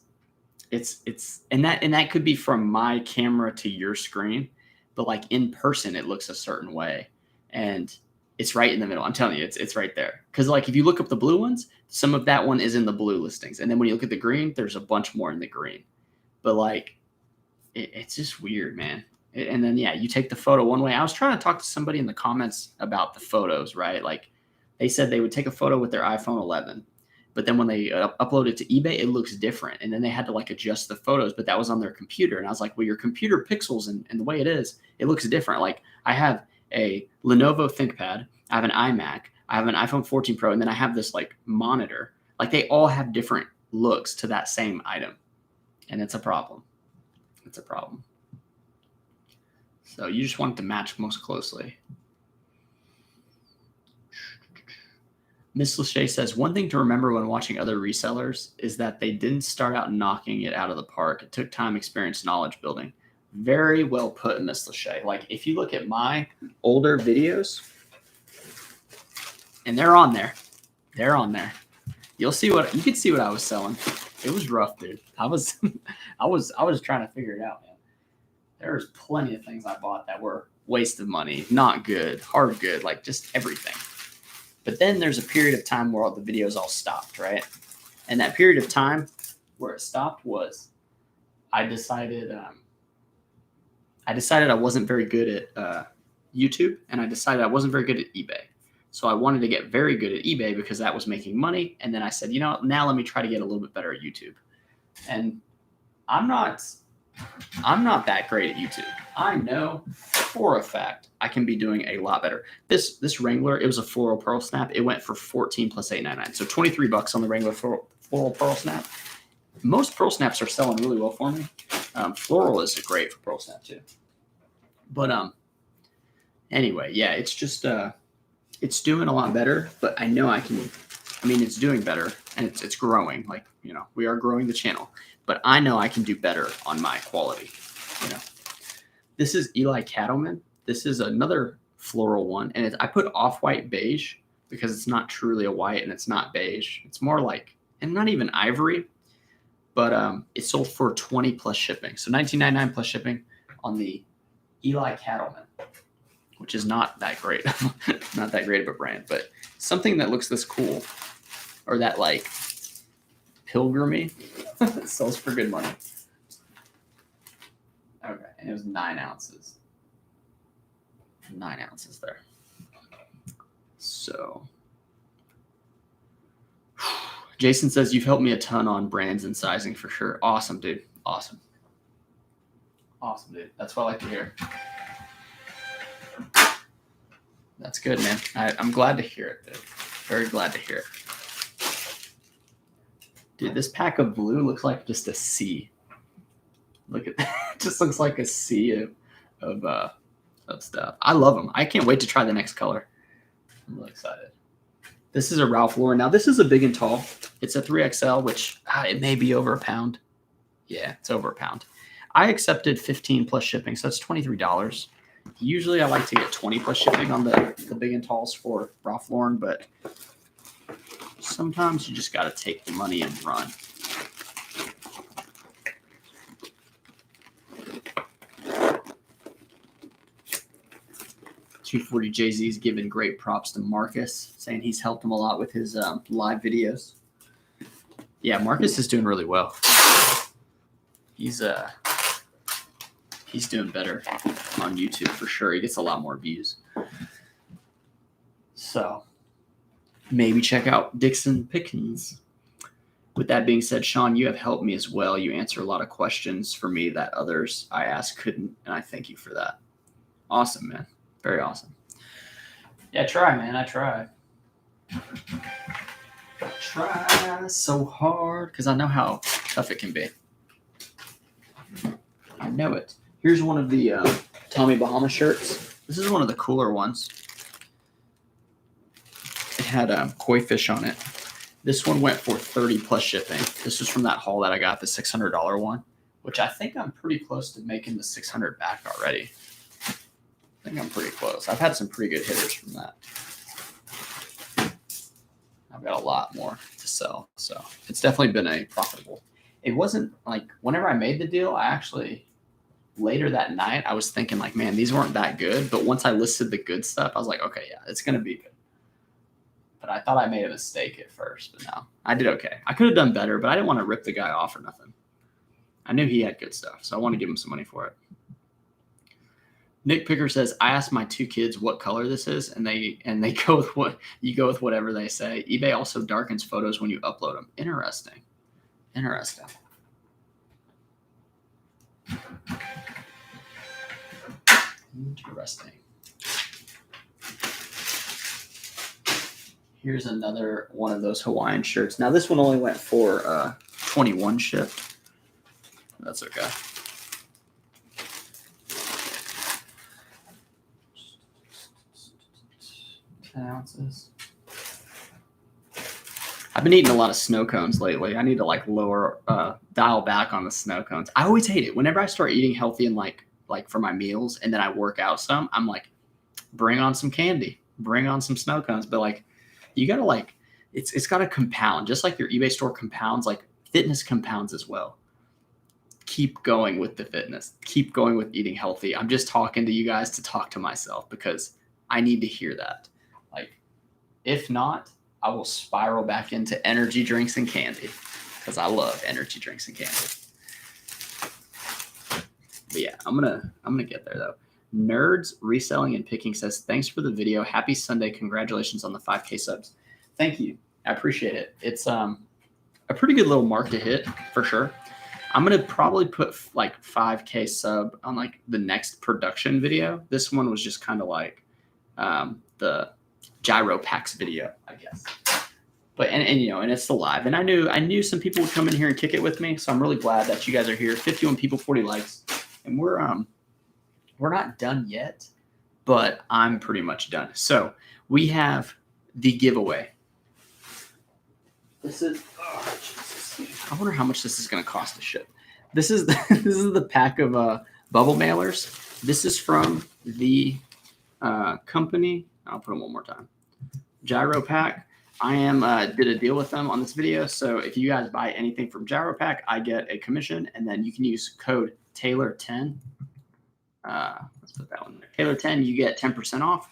and that could be from my camera to your screen, but like in person, it looks a certain way. And it's right in the middle. I'm telling you, it's right there. Because like if you look up the blue ones, some of that one is in the blue listings. And then when you look at the green, there's a bunch more in the green. But like, it's just weird, man. And then, yeah, you take the photo one way. I was trying to talk to somebody in the comments about the photos, right? Like they said they would take a photo with their iPhone 11. But then when they upload it to eBay, it looks different. And then they had to like adjust the photos, but that was on their computer. And I was like, well, your computer pixels and the way it is, it looks different. Like I have a Lenovo ThinkPad, I have an iMac, I have an iPhone 14 Pro, and then I have this like monitor. Like they all have different looks to that same item. And it's a problem. It's a problem. So you just want it to match most closely. Miss Lachey says, one thing to remember when watching other resellers is that they didn't start out knocking it out of the park. It took time, experience, knowledge building. Very well put, Miss Lachey. Like if you look at my older videos, and they're on there. They're on there. You'll see what you can see what I was selling. It was rough, dude. I was trying to figure it out, man. There's plenty of things I bought that were waste of money, not good, hard good, like just everything. But then there's a period of time where all the videos all stopped, right? And that period of time where it stopped was I decided I wasn't very good at YouTube, and I decided I wasn't very good at eBay. So I wanted to get very good at eBay because that was making money. And then I said, now let me try to get a little bit better at YouTube. And I'm not that great at YouTube. I know for a fact I can be doing a lot better. This Wrangler, it was a floral pearl snap. It went for $14 plus $8.99. So $23 on the Wrangler floral pearl snap. Most pearl snaps are selling really well for me. Floral is great for pearl snap too. But anyway, yeah, it's just it's doing a lot better, but I know it's doing better and it's growing. Like, we are growing the channel, but I know I can do better on my quality. This is Eli Cattleman. This is another floral one. And I put off-white beige because it's not truly a white and it's not beige. It's more like, and not even ivory, but it sold for $20 plus shipping. So $19.99 plus shipping on the Eli Cattleman, which is not that great. Not that great of a brand, but something that looks this cool or that like pilgrimy sells for good money. Okay, and it was 9 ounces. 9 ounces there. So, Jason says, you've helped me a ton on brands and sizing for sure. Awesome, dude. Awesome. Awesome, dude. That's what I like to hear. That's good, man. I'm glad to hear it, dude. Very glad to hear it. Dude, this pack of blue looks like just a sea. Look at that. It just looks like a sea of stuff. I love them. I can't wait to try the next color. I'm really excited. This is a Ralph Lauren. Now, this is a big and tall. It's a 3XL, which it may be over a pound. Yeah, it's over a pound. I accepted 15 plus shipping, so that's $23. Usually I like to get 20 plus shipping on the big and talls for Ralph Lauren, but sometimes you just got to take the money and run. $240 Jay-Z is giving great props to Marcus, saying he's helped him a lot with his live videos. Yeah, Marcus is doing really well. He's doing better on YouTube for sure. He gets a lot more views. So maybe check out Dixon Pickens. With that being said, Sean, you have helped me as well. You answer a lot of questions for me that others I asked couldn't, and I thank you for that. Awesome, man. Very awesome. Yeah, try, man. I try. Try so hard because I know how tough it can be. I know it. Here's one of the Tommy Bahama shirts. This is one of the cooler ones. It had koi fish on it. This one went for 30 plus shipping. This was from that haul that I got, the $600 one, which I think I'm pretty close to making the 600 back already. I think I'm pretty close. I've had some pretty good hitters from that. I've got a lot more to sell, so it's definitely been a profitable. It wasn't like whenever I made the deal, I actually later that night I was thinking like, man, these weren't that good. But once I listed the good stuff, I was like, okay, yeah, it's gonna be good. But I thought I made a mistake at first, but no, I did okay. I could have done better, but I didn't want to rip the guy off or nothing. I knew he had good stuff, so I want to give him some money for it. Nick Picker says, I asked my 2 kids what color this is, and they go with what you go with whatever they say. eBay also darkens photos when you upload them. Interesting. Interesting. Interesting. Here's another one of those Hawaiian shirts. Now this one only went for 21 shipped. That's okay. 10 ounces. I've been eating a lot of snow cones lately. I need to like dial back on the snow cones. I always hate it. Whenever I start eating healthy and like for my meals and then I work out some, I'm like, bring on some candy, bring on some snow cones. But like, you gotta like, it's gotta compound, just like your eBay store compounds, like fitness compounds as well. Keep going with the fitness. Keep going with eating healthy. I'm just talking to you guys to talk to myself because I need to hear that. Like, if not, I will spiral back into energy drinks and candy because I love energy drinks and candy. But yeah, I'm gonna get there though. Nerds Reselling and Picking says, thanks for the video. Happy Sunday. Congratulations on the 5K subs. Thank you. I appreciate it. It's a pretty good little mark to hit for sure. I'm going to probably put like 5K sub on like the next production video. This one was just kind of like the gyro packs video, I guess. But and you know, and it's the live. And I knew some people would come in here and kick it with me. So I'm really glad that you guys are here. 51 people, 40 likes. And we're not done yet, but I'm pretty much done. So we have the giveaway. This is, oh, Jesus. I wonder how much this is going to cost to ship. This is the pack of bubble mailers. This is from the company. I'll put them one more time. Gyro Pack. I did a deal with them on this video. So if you guys buy anything from Gyro Pack, I get a commission, and then you can use code Taylor10. Let's put that one there. Taylor10, you get 10% off.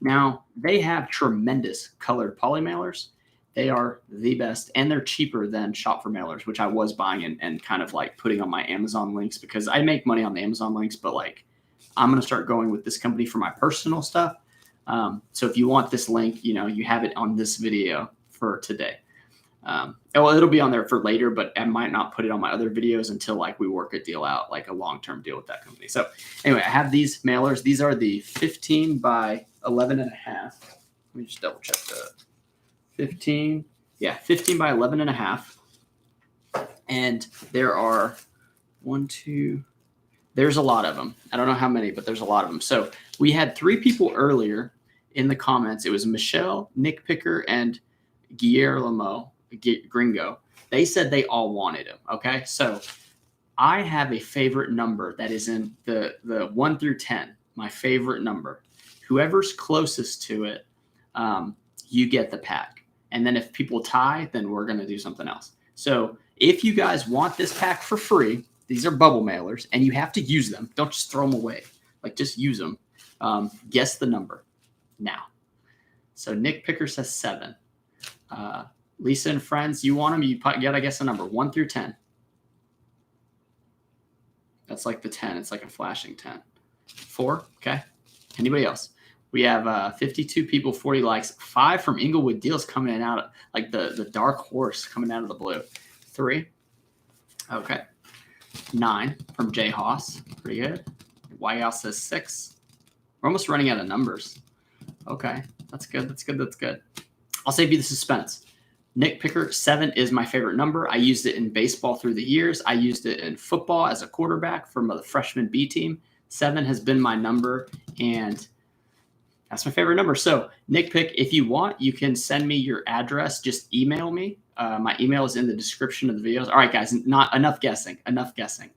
Now, they have tremendous colored poly mailers. They are the best, and they're cheaper than Shop for Mailers, which I was buying and kind of like putting on my Amazon links because I make money on the Amazon links, but like I'm going to start going with this company for my personal stuff. So if you want this link, you know, you have it on this video for today. Well, it'll be on there for later, but I might not put it on my other videos until like we work a deal out, like a long-term deal with that company. So anyway, I have these mailers. These are the 15 by 11 and a half. Let me just double check that. 15 by 11 and a half. And there are there's a lot of them. I don't know how many, but there's a lot of them. So we had 3 people earlier in the comments. It was Michelle, Nick Picker, and Guillermo Gringo. They said they all wanted them. Okay. So I have a favorite number that is in the 1 through 10, my favorite number. Whoever's closest to it, you get the pack. And then if people tie, then we're going to do something else. So if you guys want this pack for free, these are bubble mailers and you have to use them. Don't just throw them away. Like just use them. Guess the number now. So Nick Picker says 7. Lisa and friends, you want them? You got to guess the number 1 through 10. That's like the 10. It's like a flashing 10. 4. Okay. Anybody else? We have 52 people, 40 likes. 5 from Inglewood Deals coming in out, like the dark horse coming out of the blue. 3. Okay. 9 from Jay Haas. Pretty good. White House says 6. We're almost running out of numbers. Okay. That's good. That's good. That's good. I'll save you the suspense. Nick Picker, 7 is my favorite number. I used it in baseball through the years. I used it in football as a quarterback for the freshman B team. 7 has been my number, and that's my favorite number. So Nick Pick, if you want, you can send me your address. Just email me. My email is in the description of the videos. All right, guys, not enough guessing. Enough guessing.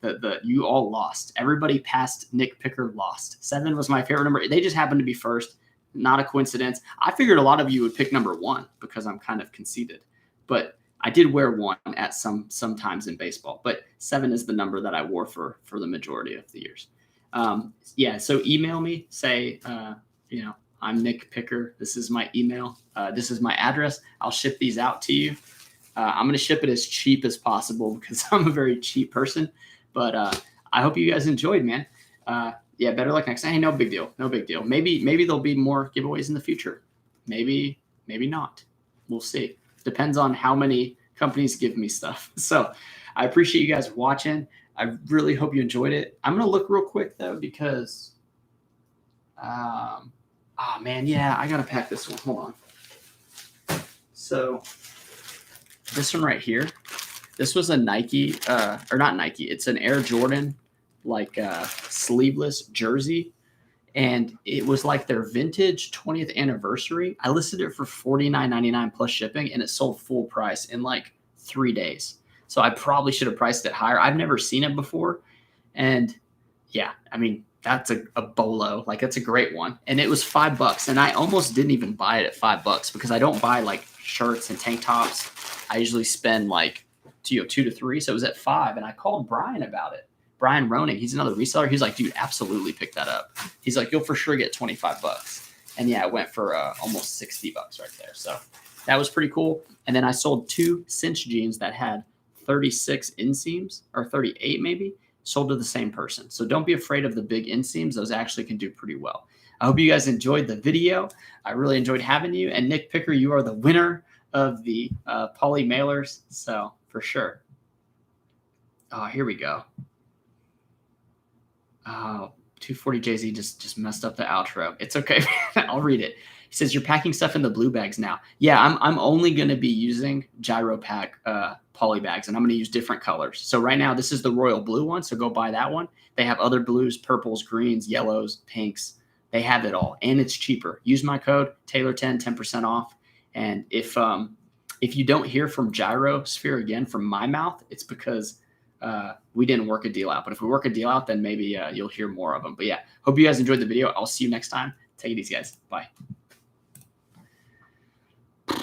You all lost. Everybody past Nick Picker lost. 7 was my favorite number. They just happened to be first. Not a coincidence. I figured a lot of you would pick number 1 because I'm kind of conceited. But I did wear 1 at sometimes in baseball. But 7 is the number that I wore for the majority of the years. Yeah, so email me. Say, I'm Nick Picker. This is my email. This is my address. I'll ship these out to you. I'm going to ship it as cheap as possible because I'm a very cheap person. But I hope you guys enjoyed, man. Yeah, better luck next time. Hey, no big deal. No big deal. Maybe there'll be more giveaways in the future. Maybe not. We'll see. Depends on how many companies give me stuff. So I appreciate you guys watching. I really hope you enjoyed it. I'm gonna look real quick though because oh man, yeah, I gotta pack this one. Hold on. So this one right here, this was a Nike, or not Nike, it's an Air Jordan, like sleeveless jersey. And it was like their vintage 20th anniversary. I listed it for $49.99 plus shipping, and it sold full price in like 3 days. So I probably should have priced it higher. I've never seen it before. And yeah, I mean, that's a bolo. Like, that's a great one. And it was $5. And I almost didn't even buy it at $5 because I don't buy like shirts and tank tops. I usually spend like 2 to 3. So it was at $5. And I called Brian about it. Brian Roning, he's another reseller. He's like, dude, absolutely pick that up. He's like, you'll for sure get $25. And yeah, it went for almost $60 right there. So that was pretty cool. And then I sold 2 cinch jeans that had 36 inseams, or 38 maybe, sold to the same person. So don't be afraid of the big inseams. Those actually can do pretty well. I hope you guys enjoyed the video. I really enjoyed having you. And Nick Picker, you are the winner of the poly mailers. So for sure. Oh, here we go. Oh, 240 Jay-Z just messed up the outro. It's okay. I'll read it. He says, you're packing stuff in the blue bags now. Yeah, I'm only going to be using Gyro Pack poly bags, and I'm going to use different colors. So right now, this is the royal blue one, so go buy that one. They have other blues, purples, greens, yellows, pinks. They have it all, and it's cheaper. Use my code, Taylor10, 10% off. And if you don't hear from Gyrosphere again from my mouth, it's because we didn't work a deal out. But if we work a deal out, then maybe you'll hear more of them. But yeah, hope you guys enjoyed the video. I'll see you next time. Take it easy, guys. Bye.